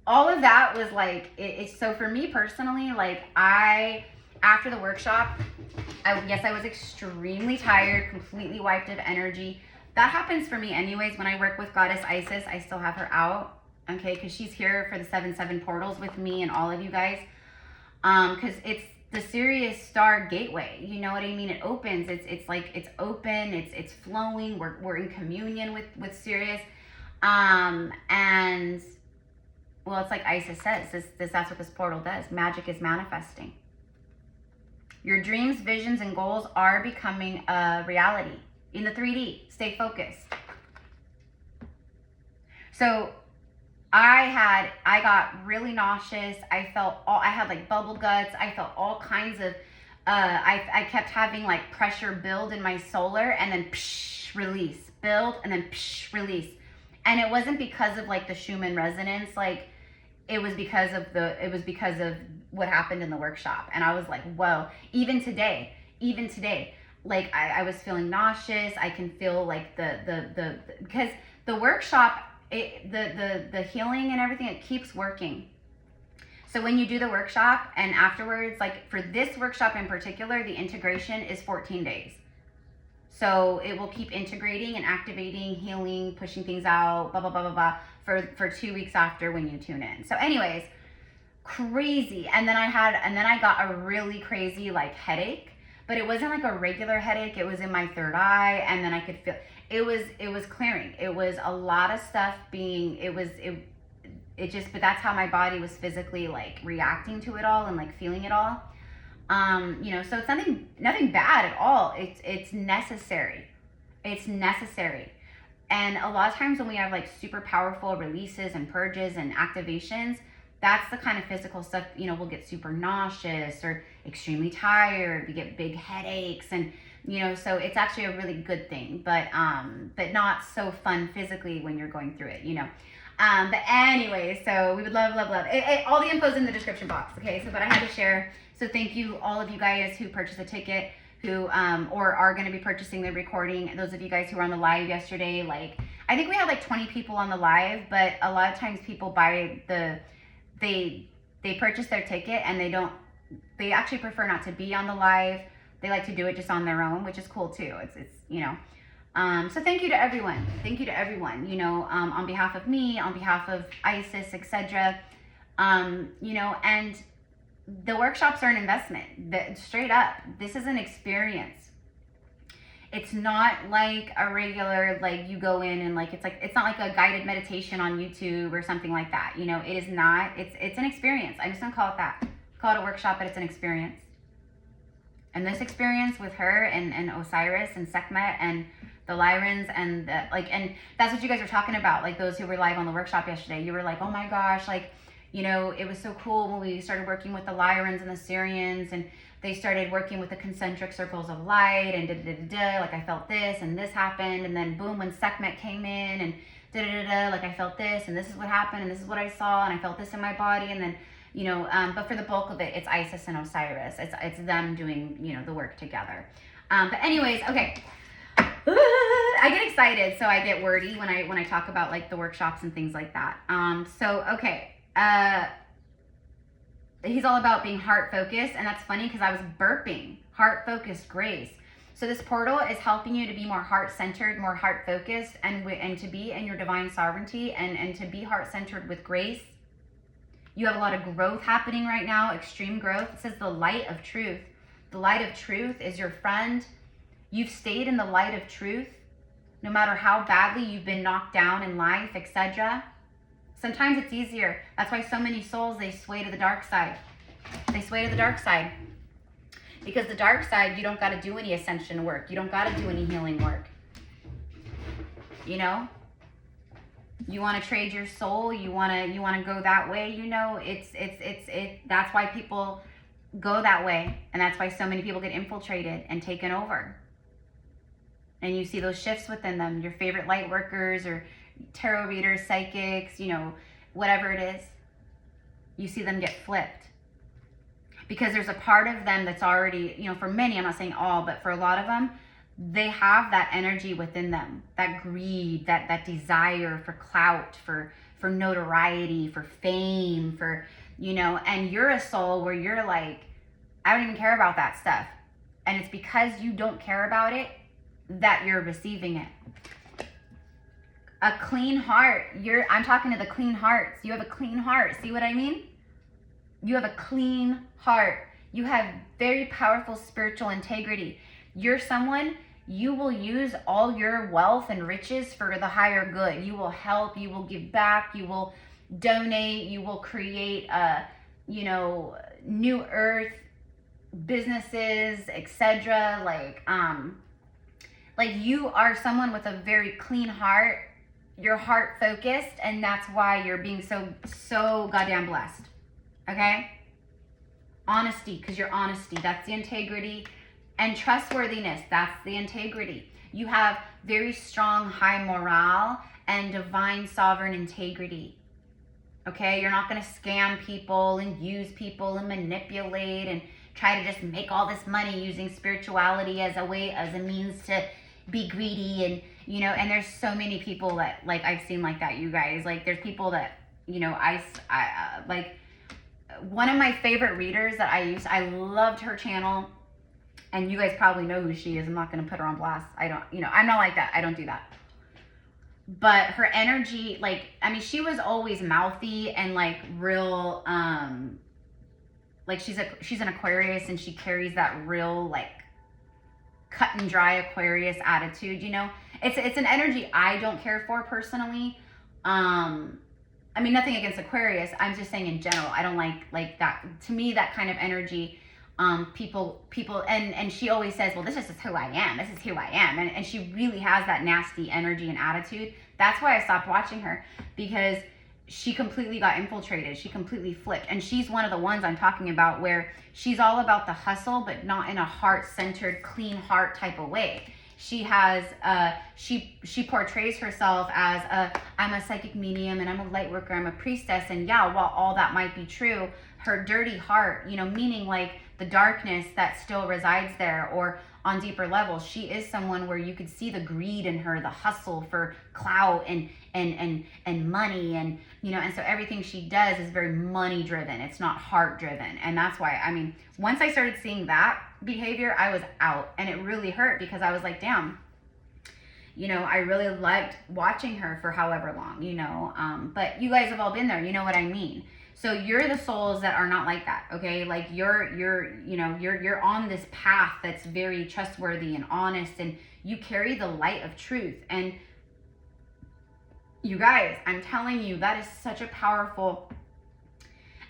all of that was like, it's so for me personally, like after the workshop, yes, I was extremely tired, completely wiped of energy. That happens for me anyways. When I work with Goddess Isis, I still have her out, okay, because she's here for the 7/7 portals with me and all of you guys, because it's the Sirius star gateway, you know what I mean? It opens, it's like, it's open, it's flowing, we're in communion with Sirius, and well, it's like Isis says, that's what this portal does. Magic is manifesting. Your dreams, visions, and goals are becoming a reality in the 3D. Stay focused. So I got really nauseous. I had like bubble guts. I felt all kinds of, I kept having like pressure build in my solar, and then psh, release, build, and then psh, release. And it wasn't because of like the Schumann resonance, like it was because of what happened in the workshop. And I was like, whoa, even today, like I was feeling nauseous. I can feel like the because the workshop, the healing and everything, it keeps working. So when you do the workshop and afterwards, like for this workshop in particular, the integration is 14 days. So it will keep integrating and activating, healing, pushing things out, blah, blah, blah, blah, blah, for 2 weeks after when you tune in. So anyways, crazy. And then I got a really crazy like headache. but it wasn't like a regular headache. It was in my third eye, and then I could feel it was clearing. It was a lot of stuff being, it just, but that's how my body was physically like reacting to it all and like feeling it all. You know, so it's nothing bad at all. It's necessary. It's necessary. And a lot of times when we have like super powerful releases and purges and activations, that's the kind of physical stuff, you know, we'll get super nauseous or extremely tired. We get big headaches, and, you know, so it's actually a really good thing, but not so fun physically when you're going through it, you know. But anyway, so we would love all the info's in the description box. Okay, so, but I had to share. So thank you, all of you guys who purchased a ticket, who or are going to be purchasing the recording. Those of you guys who were on the live yesterday, like, I think we had like 20 people on the live, but a lot of times people buy they purchase their ticket and they actually prefer not to be on the live. They like to do it just on their own, which is cool too. It's you know. So thank you to everyone. Thank you to everyone, you know, on behalf of me, on behalf of Isis, etc. You know, and the workshops are an investment. Straight up, this is an experience. It's not like a regular, like, you go in and like, it's not like a guided meditation on YouTube or something like that. You know, it is not, it's an experience. I'm just gonna call it that. Call it a workshop, but it's an experience. And this experience with her and Osiris and Sekhmet and the Lyrans and and that's what you guys were talking about. Like, those who were live on the workshop yesterday, you were like, oh my gosh, like, you know, it was so cool when we started working with the Lyrans and the Syrians, and they started working with the concentric circles of light, and like, I felt this and this happened, and then boom, when Sekhmet came in, and like, I felt this, and this is what happened, and this is what I saw, and I felt this in my body, and then, you know, but for the bulk of it, it's Isis and Osiris. It's them doing, you know, the work together. But anyways, okay. I get excited, so I get wordy when I talk about like the workshops and things like that. So okay. He's all about being heart focused, and that's funny because I was burping. Heart focused grace. So this portal is helping you to be more heart centered, more heart focused, and to be in your divine sovereignty, and to be heart centered with grace. You have a lot of growth happening right now, extreme growth. It says the light of truth. The light of truth is your friend. You've stayed in the light of truth, no matter how badly you've been knocked down in life, etc. Sometimes it's easier. That's why so many souls, they sway to the dark side. They sway to the dark side. Because the dark side, you don't got to do any ascension work. You don't got to do any healing work. You know? You want to trade your soul, you want to go that way, you know, that's why people go that way, and that's why so many people get infiltrated and taken over. And you see those shifts within them, your favorite light workers or tarot readers, psychics, you know, whatever it is. You see them get flipped. Because there's a part of them that's already, you know, for many, I'm not saying all, but for a lot of them, they have that energy within them, that greed, that desire for clout, for notoriety, for fame, for, you know, and you're a soul where you're like, I don't even care about that stuff. And it's because you don't care about it that you're receiving it. A clean heart. I'm talking to the clean hearts. You have a clean heart. See what I mean? You have a clean heart. You have very powerful spiritual integrity. You're someone, you will use all your wealth and riches for the higher good. You will help, you will give back, you will donate, you will create you know, new earth businesses, etc. Like you are someone with a very clean heart. You're heart focused, and that's why you're being so goddamn blessed. Okay? Honesty, because you're honesty. That's the integrity. And trustworthiness, that's the integrity. You have very strong high morale and divine sovereign integrity. Okay? You're not going to scam people and use people and manipulate and try to just make all this money using spirituality as a means to be greedy. And, you know, and there's so many people that, like, I've seen like that, you guys. Like, there's people that, you know, I like, one of my favorite readers that I loved her channel, and you guys probably know who she is. I'm not going to put her on blast. I don't, you know, I'm not like that. I don't do that. But her energy, like, I mean, she was always mouthy and like real, like she's an Aquarius, and she carries that real, like, cut and dry Aquarius attitude, you know. It's an energy I don't care for personally. I mean, nothing against Aquarius. I'm just saying in general, I don't like that. To me, that kind of energy, people, and she always says, well, this is just who I am. This is who I am. And she really has that nasty energy and attitude. That's why I stopped watching her, because she completely got infiltrated. She completely flipped. And she's one of the ones I'm talking about where she's all about the hustle, but not in a heart-centered, clean heart type of way. She has, she portrays herself as I'm a psychic medium and I'm a light worker, I'm a priestess. And yeah, while all that might be true, her dirty heart, you know, meaning like the darkness that still resides there, or on deeper levels, she is someone where you could see the greed in her, the hustle for clout and money, and you know, and so everything she does is very money driven. It's not heart driven. And that's why, I mean, once I started seeing that behavior, I was out, and it really hurt, because I was like, damn, you know, I really liked watching her for however long, you know, but you guys have all been there, you know what I mean? So you're the souls that are not like that, okay? Like you're on this path that's very trustworthy and honest, and you carry the light of truth. And you guys, I'm telling you, that is such a powerful.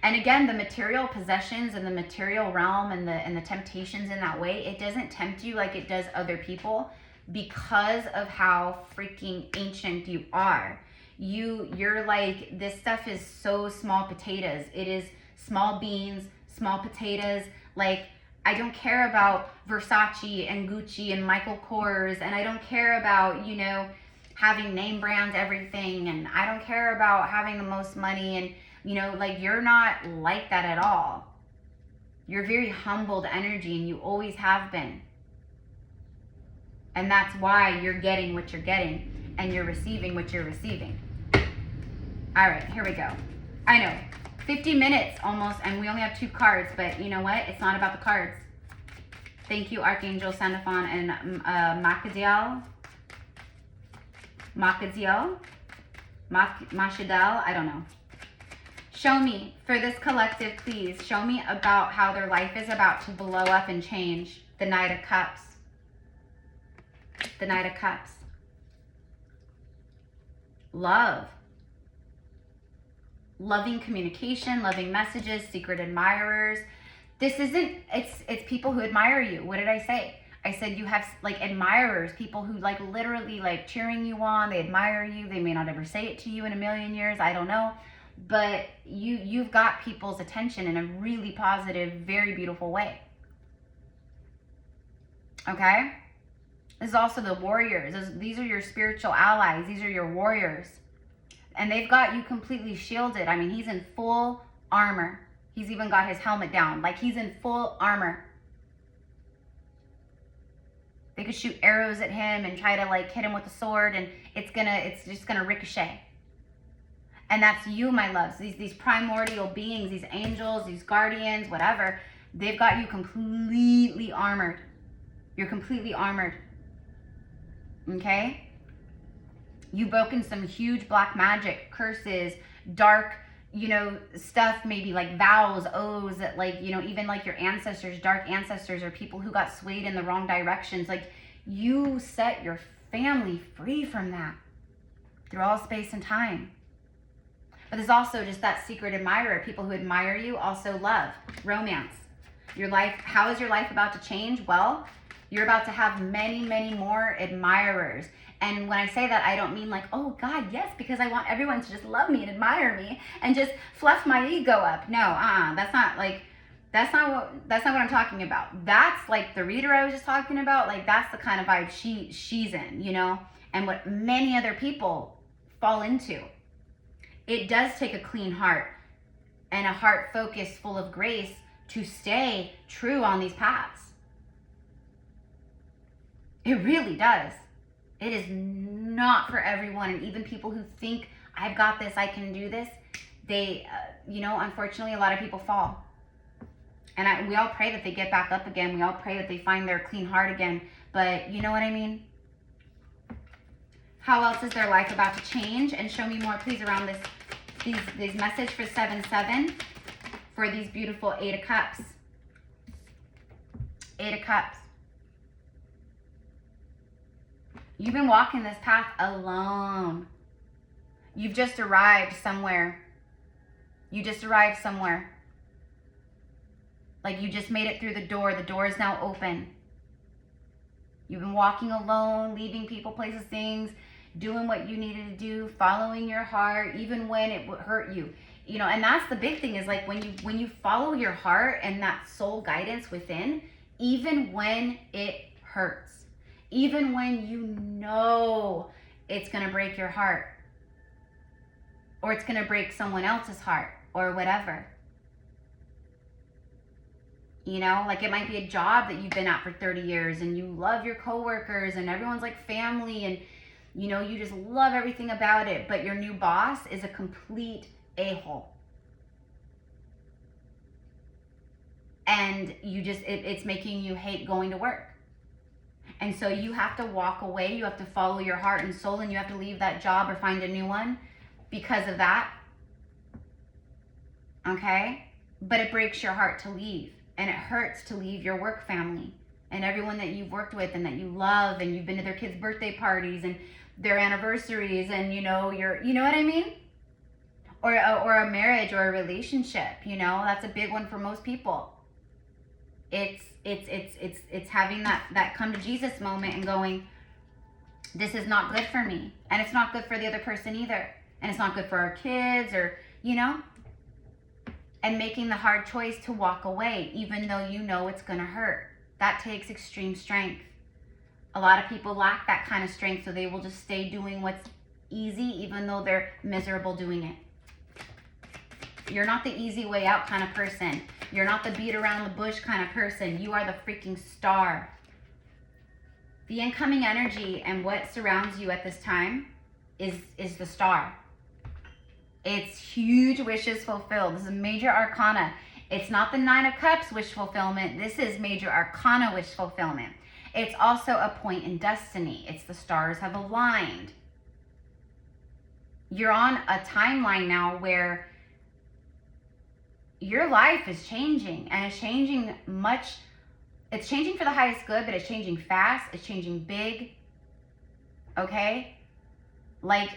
And again, the material possessions and the material realm and the temptations in that way, it doesn't tempt you like it does other people, because of how freaking ancient you are. You're like, this stuff is so small potatoes. It is small beans, small potatoes. Like, I don't care about Versace and Gucci and Michael Kors, and I don't care about, you know, having name brands everything, and I don't care about having the most money, and you know, like, you're not like that at all. You're very humbled energy, and you always have been. And that's why you're getting what you're getting, and you're receiving what you're receiving. All right, here we go. I know, 50 minutes almost, and we only have 2 cards, but you know what? It's not about the cards. Thank you, Archangel Sandalphon and Mashadal, I don't know. Show me, for this collective, please, show me about how their life is about to blow up and change. The Knight of Cups. The Knight of Cups. Love. Loving communication, loving messages, secret admirers. This isn't, it's people who admire you. What did I say? I said you have like admirers, people who like literally like cheering you on. They admire you. They may not ever say it to you in a million years. I don't know. But you've got people's attention in a really positive, very beautiful way. Okay? This is also the warriors. These are your spiritual allies. These are your warriors. And they've got you completely shielded. I mean, he's in full armor. He's even got his helmet down. Like, he's in full armor. They could shoot arrows at him and try to like hit him with a sword, and it's just gonna ricochet. And that's you, my loves. These primordial beings, these angels, these guardians, whatever, they've got you completely armored. You're completely armored. Okay? You've broken some huge black magic, curses, dark, you know, stuff, maybe like vows, oaths, that like, you know, even like your ancestors, dark ancestors, or people who got swayed in the wrong directions. Like, you set your family free from that through all space and time. But there's also just that secret admirer, people who admire you, also love, romance. Your life, how is your life about to change? Well, you're about to have many, many more admirers. And when I say that, I don't mean like, oh God, yes, because I want everyone to just love me and admire me and just fluff my ego up. No, that's not what I'm talking about. That's like the reader I was just talking about. Like, that's the kind of vibe she's in, you know, and what many other people fall into. It does take a clean heart and a heart focused full of grace to stay true on these paths. It really does. It is not for everyone. And even people who think, I've got this, I can do this, they, you know, unfortunately, a lot of people fall. And we all pray that they get back up again. We all pray that they find their clean heart again. But you know what I mean? How else is their life about to change? And show me more, please, around these message for 7-7 for these beautiful 8 of Cups. 8 of Cups. You've been walking this path alone. You've just arrived somewhere. You just arrived somewhere. Like you just made it through the door. The door is now open. You've been walking alone, leaving people, places, things, doing what you needed to do, following your heart, even when it would hurt you. You know, and that's the big thing is like when you follow your heart and that soul guidance within, even when it hurts, even when you know it's going to break your heart or it's going to break someone else's heart or whatever. You know, like it might be a job that you've been at for 30 years and you love your coworkers and everyone's like family and, you know, you just love everything about it. But your new boss is a complete a-hole. And you just, it's making you hate going to work. And so you have to walk away. You have to follow your heart and soul and you have to leave that job or find a new one because of that. Okay? But it breaks your heart to leave. And it hurts to leave your work family and everyone that you've worked with and that you love and you've been to their kids' birthday parties and their anniversaries and you know what I mean? Or a marriage or a relationship, you know, that's a big one for most people. It's having that come to Jesus moment and going, this is not good for me. And it's not good for the other person either. And it's not good for our kids or, you know, and making the hard choice to walk away, even though you know it's going to hurt. That takes extreme strength. A lot of people lack that kind of strength, so they will just stay doing what's easy, even though they're miserable doing it. You're not the easy way out kind of person. You're not the beat around the bush kind of person. You are the freaking star. The incoming energy and what surrounds you at this time is the star. It's huge wishes fulfilled. This is a major arcana. It's not the 9 of Cups wish fulfillment. This is major arcana wish fulfillment. It's also a point in destiny. It's the stars have aligned. You're on a timeline now where your life is changing and it's changing much. It's changing for the highest good, but it's changing fast. It's changing big. Okay? Like,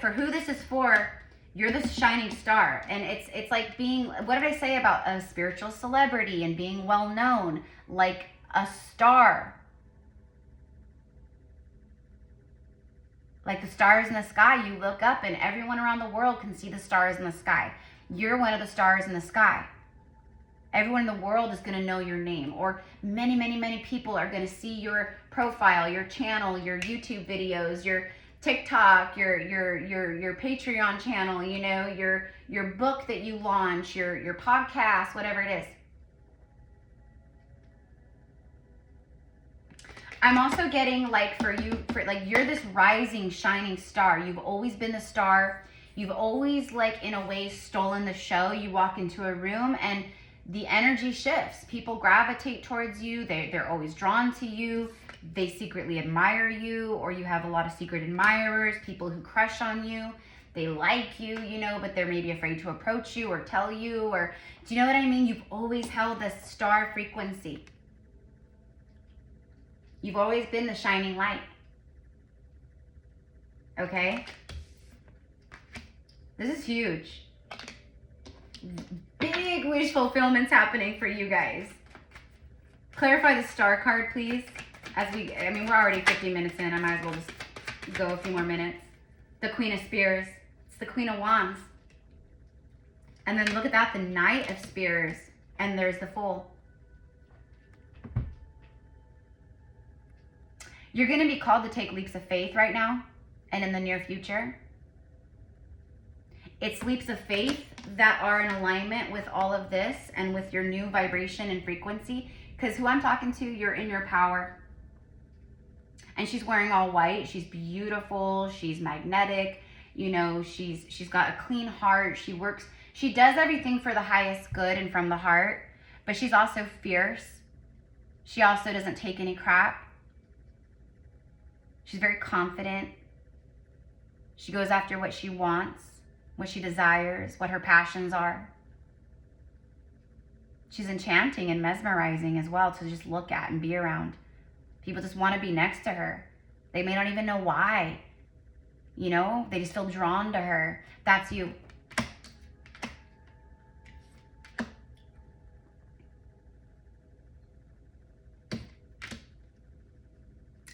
for who this is for, you're the shining star. And it's like being, what did I say about a spiritual celebrity and being well known? Like a star. Like the stars in the sky, you look up and everyone around the world can see the stars in the sky. You're one of the stars in the sky. Everyone in the world is going to know your name, or many, many, many people are going to see your profile, your channel, your YouTube videos, your TikTok, your Patreon channel, you know, your book that you launch, your podcast, whatever it is. I'm also getting like you're this rising, shining star. You've always been the star. You've always like in a way stolen the show. You walk into a room and the energy shifts. People gravitate towards you. They're always drawn to you. They secretly admire you, or you have a lot of secret admirers, people who crush on you. They like you, you know, but they're maybe afraid to approach you or tell you, or do you know what I mean? You've always held this star frequency. You've always been the shining light. Okay? This is huge. Big wish fulfillment's happening for you guys. Clarify the star card, please. We're already 50 minutes in. I might as well just go a few more minutes. The Queen of Spears. It's the Queen of Wands. And then look at that, the Knight of Spears. And there's the Fool. You're going to be called to take leaps of faith right now and in the near future. It's leaps of faith that are in alignment with all of this and with your new vibration and frequency. Because who I'm talking to, you're in your power. And she's wearing all white. She's beautiful. She's magnetic. You know, she's got a clean heart. She does everything for the highest good and from the heart. But she's also fierce. She also doesn't take any crap. She's very confident. She goes after what she wants, what she desires, what her passions are. She's enchanting and mesmerizing as well to just look at and be around. People just want to be next to her. They may not even know why. You know, they just feel drawn to her. That's you.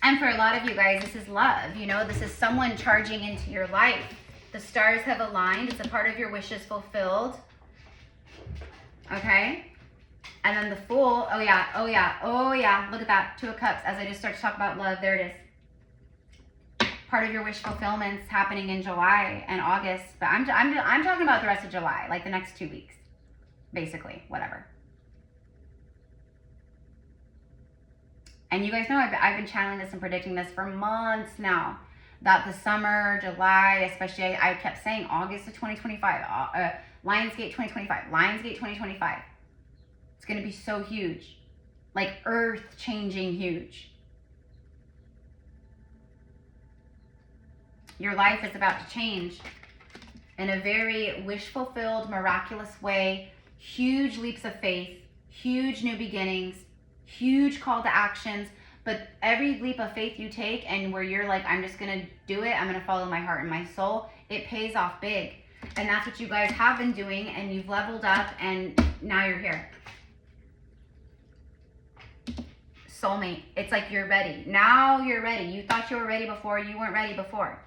And for a lot of you guys, this is love. You know, this is someone charging into your life. The stars have aligned. It's a part of your wishes fulfilled. Okay? And then the Fool. Oh, yeah. Oh, yeah. Oh, yeah. Look at that. 2 of Cups. As I just start to talk about love, there it is. Part of your wish fulfillment's happening in July and August. But I'm talking about the rest of July, like the next 2 weeks. Basically. Whatever. And you guys know I've been channeling this and predicting this for months now. That the summer, July, especially, I kept saying August of 2025, Lionsgate 2025, Lionsgate 2025. It's going to be so huge. Like earth-changing huge. Your life is about to change in a very wish-fulfilled, miraculous way. Huge leaps of faith, huge new beginnings, huge call to actions. But every leap of faith you take and where you're like, I'm just going to do it, I'm going to follow my heart and my soul, it pays off big. And that's what you guys have been doing, and you've leveled up, and now you're here. Soulmate. It's like you're ready. Now you're ready. You thought you were ready before. You weren't ready before.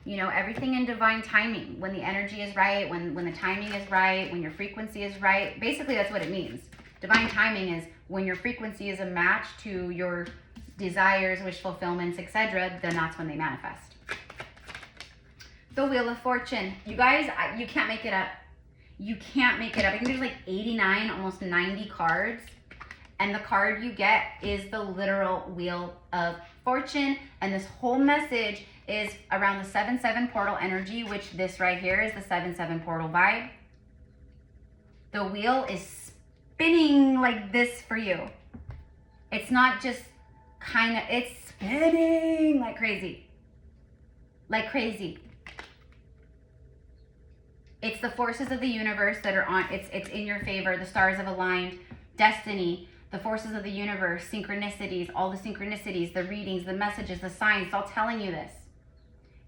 You know, everything in divine timing. When the energy is right, when the timing is right, when your frequency is right. Basically, that's what it means. Divine timing is when your frequency is a match to your desires, wish fulfillments, etc., then that's when they manifest. The Wheel of Fortune. You guys, you can't make it up. You can't make it up. I think there's like 89, almost 90 cards. And the card you get is the literal Wheel of Fortune. And this whole message is around the 7-7 portal energy, which this right here is the 7-7 portal vibe. The wheel is spinning like this for you. It's not just kind of, it's spinning like crazy. Like crazy. It's the forces of the universe that are on, it's in your favor. The stars have aligned. Destiny, the forces of the universe, synchronicities, all the synchronicities, the readings, the messages, the signs, it's all telling you this.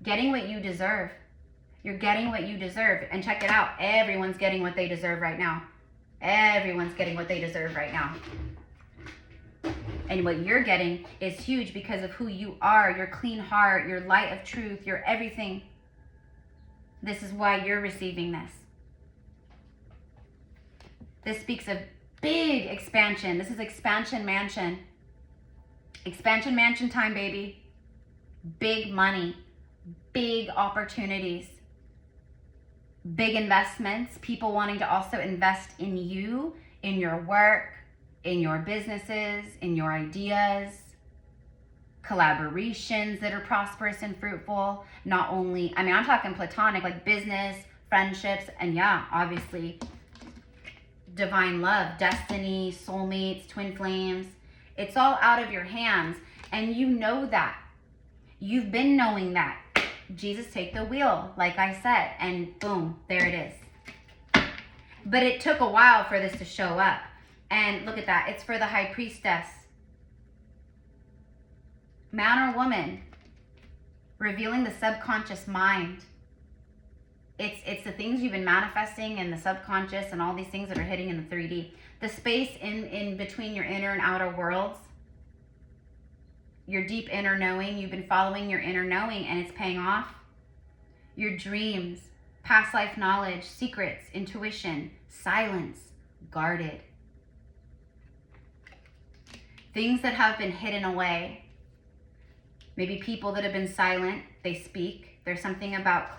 Getting what you deserve. You're getting what you deserve. And check it out. Everyone's getting what they deserve right now. Everyone's getting what they deserve right now. And what you're getting is huge because of who you are, your clean heart, your light of truth, your everything. This is why you're receiving this. This speaks of big expansion. This is expansion mansion. Expansion mansion time, baby. Big money. Big opportunities. Big investments, people wanting to also invest in you, in your work, in your businesses, in your ideas, collaborations that are prosperous and fruitful. Not only, I mean, I'm talking platonic, like business, friendships, and yeah, obviously, divine love, destiny, soulmates, twin flames. It's all out of your hands, and you know that. You've been knowing that. Jesus, take the wheel, like I said, and boom, there it is. But it took a while for this to show up. And look at that. It's for the High Priestess. Man or woman, revealing the subconscious mind. It's the things you've been manifesting in the subconscious and all these things that are hitting in the 3D. The space in between your inner and outer worlds. Your deep inner knowing, you've been following your inner knowing and it's paying off. Your dreams, past life knowledge, secrets, intuition, silence, guarded. Things that have been hidden away. Maybe people that have been silent, they speak. There's something about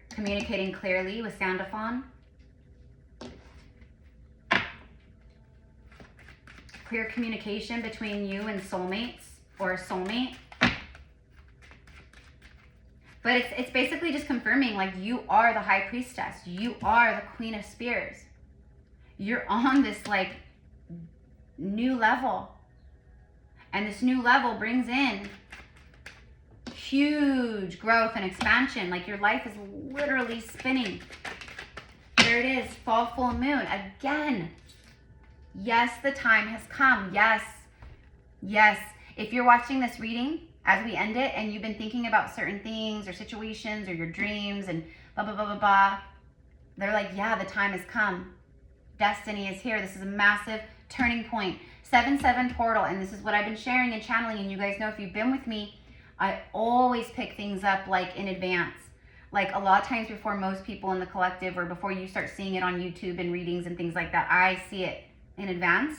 communicating clearly with Sandalphon. Clear communication between you and soulmates. Or a soulmate. But it's basically just confirming like you are the High Priestess. You are the Queen of Spears. You're on this like new level. And this new level brings in huge growth and expansion. Like your life is literally spinning. There it is, fall, full moon. Again. Yes, the time has come. Yes. Yes. If you're watching this reading as we end it, and you've been thinking about certain things or situations or your dreams and blah, blah, blah, blah, blah. They're like, yeah, the time has come. Destiny is here. This is a massive turning point. 7-7 portal, and this is what I've been sharing and channeling, and you guys know if you've been with me, I always pick things up like in advance. Like a lot of times before most people in the collective, or before you start seeing it on YouTube and readings and things like that, I see it in advance.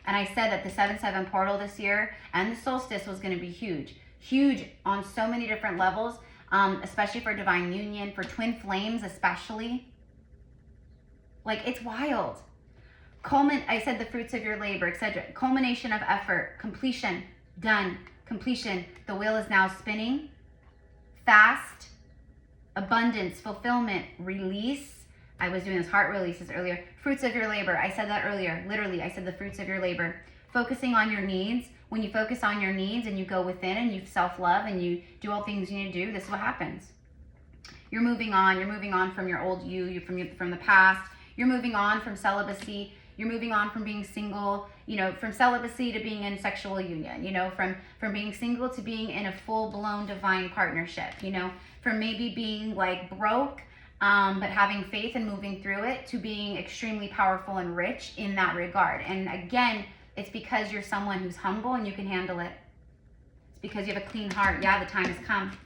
And I said that the 7-7 portal this year and the solstice was going to be huge. Huge on so many different levels, especially for divine union, for twin flames especially. Like, it's wild. I said the fruits of your labor, etc. Culmination of effort, completion, done, completion. The wheel is now spinning. Fast, abundance, fulfillment, release. I was doing those heart releases earlier. Fruits of your labor. I said that earlier. Literally, I said the fruits of your labor. Focusing on your needs. When you focus on your needs and you go within and you self-love and you do all things you need to do, this is what happens. You're moving on. You're moving on from your old you, from the past. You're moving on from celibacy. You're moving on from being single, you know, from celibacy to being in sexual union, you know, from being single to being in a full-blown divine partnership, you know, from maybe being like broke, but having faith and moving through it, to being extremely powerful and rich in that regard. And again, it's because you're someone who's humble and you can handle it. It's because you have a clean heart. Yeah, the time has come.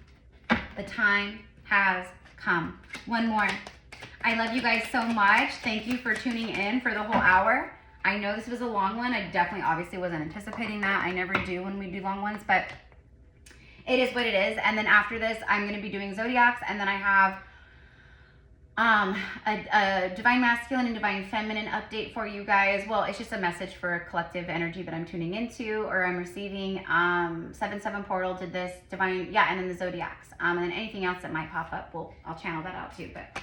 The time has come. One more. I love you guys so much. Thank you for tuning in for the whole hour. I know this was a long one. I definitely obviously wasn't anticipating that. I never do when we do long ones, but it is what it is. And then after this, I'm going to be doing zodiacs, and then I have a divine masculine and divine feminine update for you guys. Well, it's just a message for a collective energy that I'm tuning into or I'm receiving. 7-7 portal did this, divine, yeah, and then the zodiacs. And then anything else that might pop up, well, I'll channel that out too. But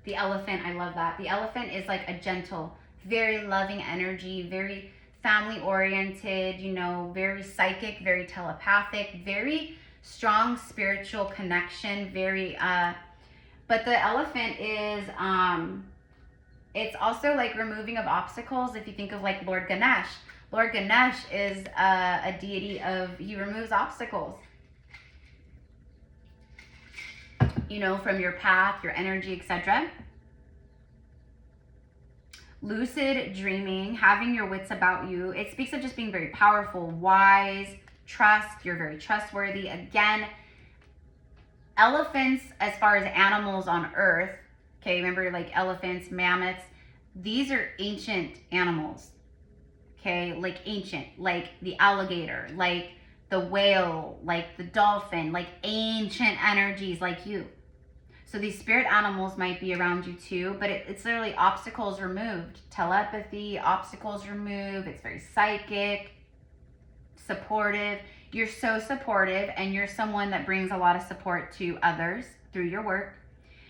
the elephant, I love that. The elephant is like a gentle, very loving energy, very family oriented, you know, very psychic, very telepathic, very strong spiritual connection, very but the elephant is it's also like removing of obstacles. If you think of like Lord Ganesh is a deity of, he removes obstacles, you know, from your path, your energy, etc. Lucid dreaming, having your wits about you. It speaks of just being very powerful, wise, trust. You're very trustworthy. Again, elephants, as far as animals on earth, okay, remember like elephants, mammoths, these are ancient animals, okay, like ancient, like the alligator, like the whale, like the dolphin, like ancient energies like you. So these spirit animals might be around you too, but it's literally obstacles removed. Telepathy, obstacles removed. It's very psychic, supportive. You're so supportive, and you're someone that brings a lot of support to others through your work.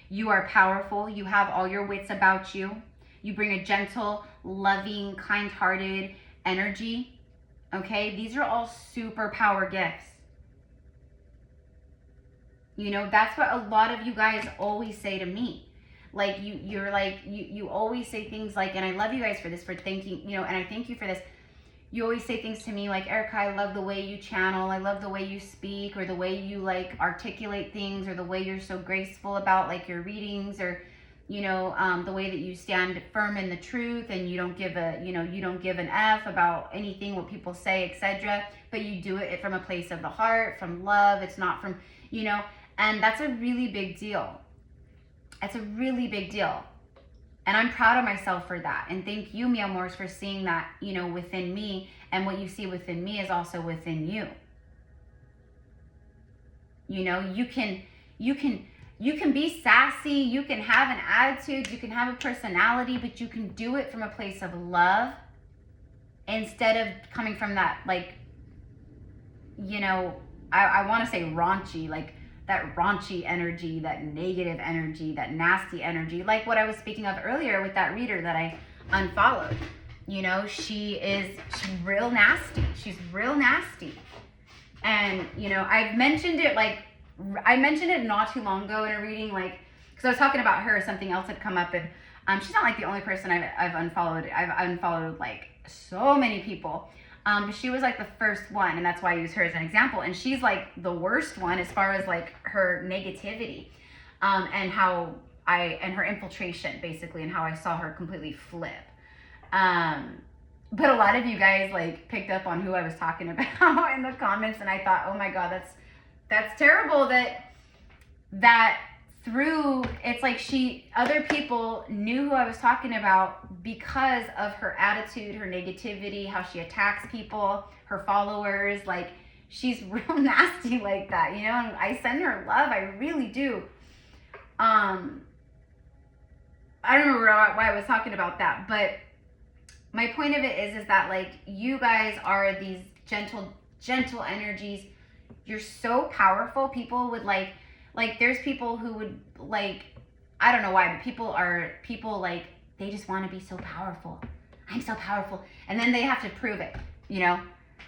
You are powerful. You have all your wits about you. You bring a gentle, loving, kind-hearted energy. Okay, these are all superpower gifts. You know, that's what a lot of you guys always say to me. Like you always say things like, and I love you guys for this, for thanking, you know, and I thank you for this. You always say things to me like, Erica, I love the way you channel. I love the way you speak, or the way you like articulate things, or the way you're so graceful about like your readings, or, you know, the way that you stand firm in the truth, and you don't give a, you know, you don't give an F about anything, what people say, etc. But you do it from a place of the heart, from love. It's not from, you know, and that's a really big deal. It's a really big deal. And I'm proud of myself for that. And thank you, mi amors, for seeing that, you know, within me. And what you see within me is also within you. You know, you can be sassy, you can have an attitude, you can have a personality, but you can do it from a place of love instead of coming from that, like, you know, I want to say raunchy, like that raunchy energy, that negative energy, that nasty energy, like what I was speaking of earlier with that reader that I unfollowed. You know, she's real nasty. She's real nasty. And, you know, I mentioned it not too long ago in a reading, like, because I was talking about her, something else had come up, and she's not like the only person I've unfollowed. I've unfollowed like so many people. But she was like the first one, and that's why I use her as an example. And she's like the worst one as far as like her negativity, and how and her infiltration basically, and how I saw her completely flip. But a lot of you guys like picked up on who I was talking about in the comments, and I thought, oh my God, that's terrible that through, it's like other people knew who I was talking about because of her attitude, her negativity, how she attacks people, her followers. Like, she's real nasty like that, you know, and I send her love, I really do. I don't remember why I was talking about that, but my point of it is that like, you guys are these gentle energies. You're so powerful. People would like there's people who would like, I don't know why, but people like, they just want to be so powerful. I'm so powerful. And then they have to prove it, you know?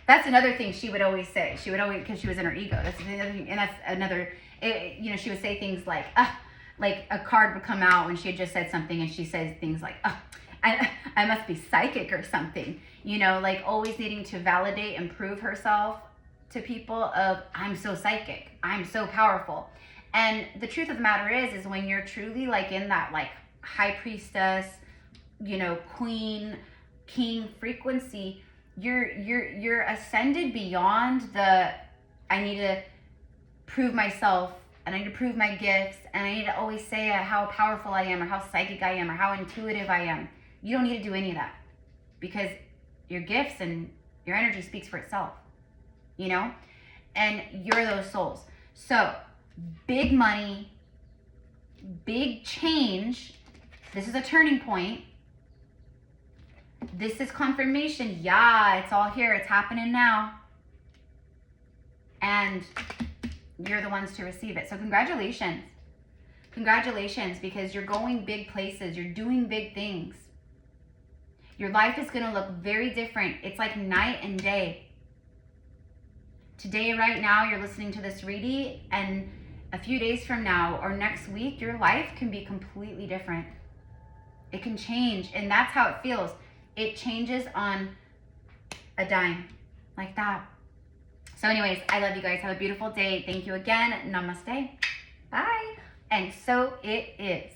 That's another thing she would always say. She would always, because she was in her ego. That's another thing. And that's another, you know, she would say things like a card would come out when she had just said something, and she says things like, I must be psychic or something, you know, like always needing to validate and prove herself to people of, I'm so psychic, I'm so powerful. And the truth of the matter is when you're truly like in that like high priestess, you know, queen, king frequency, you're ascended beyond the, I need to prove myself, and I need to prove my gifts, and I need to always say how powerful I am, or how psychic I am, or how intuitive I am. You don't need to do any of that, because your gifts and your energy speaks for itself, you know? And you're those souls. So, big money, big change. This is a turning point. This is confirmation. Yeah, it's all here. It's happening now. And you're the ones to receive it. So congratulations. Congratulations, because you're going big places. You're doing big things. Your life is going to look very different. It's like night and day. Today, right now, you're listening to this reading, and a few days from now or next week, your life can be completely different. It can change, and that's how it feels. It changes on a dime, like that. So anyways, I love you guys. Have a beautiful day. Thank you again. Namaste. Bye. And so it is.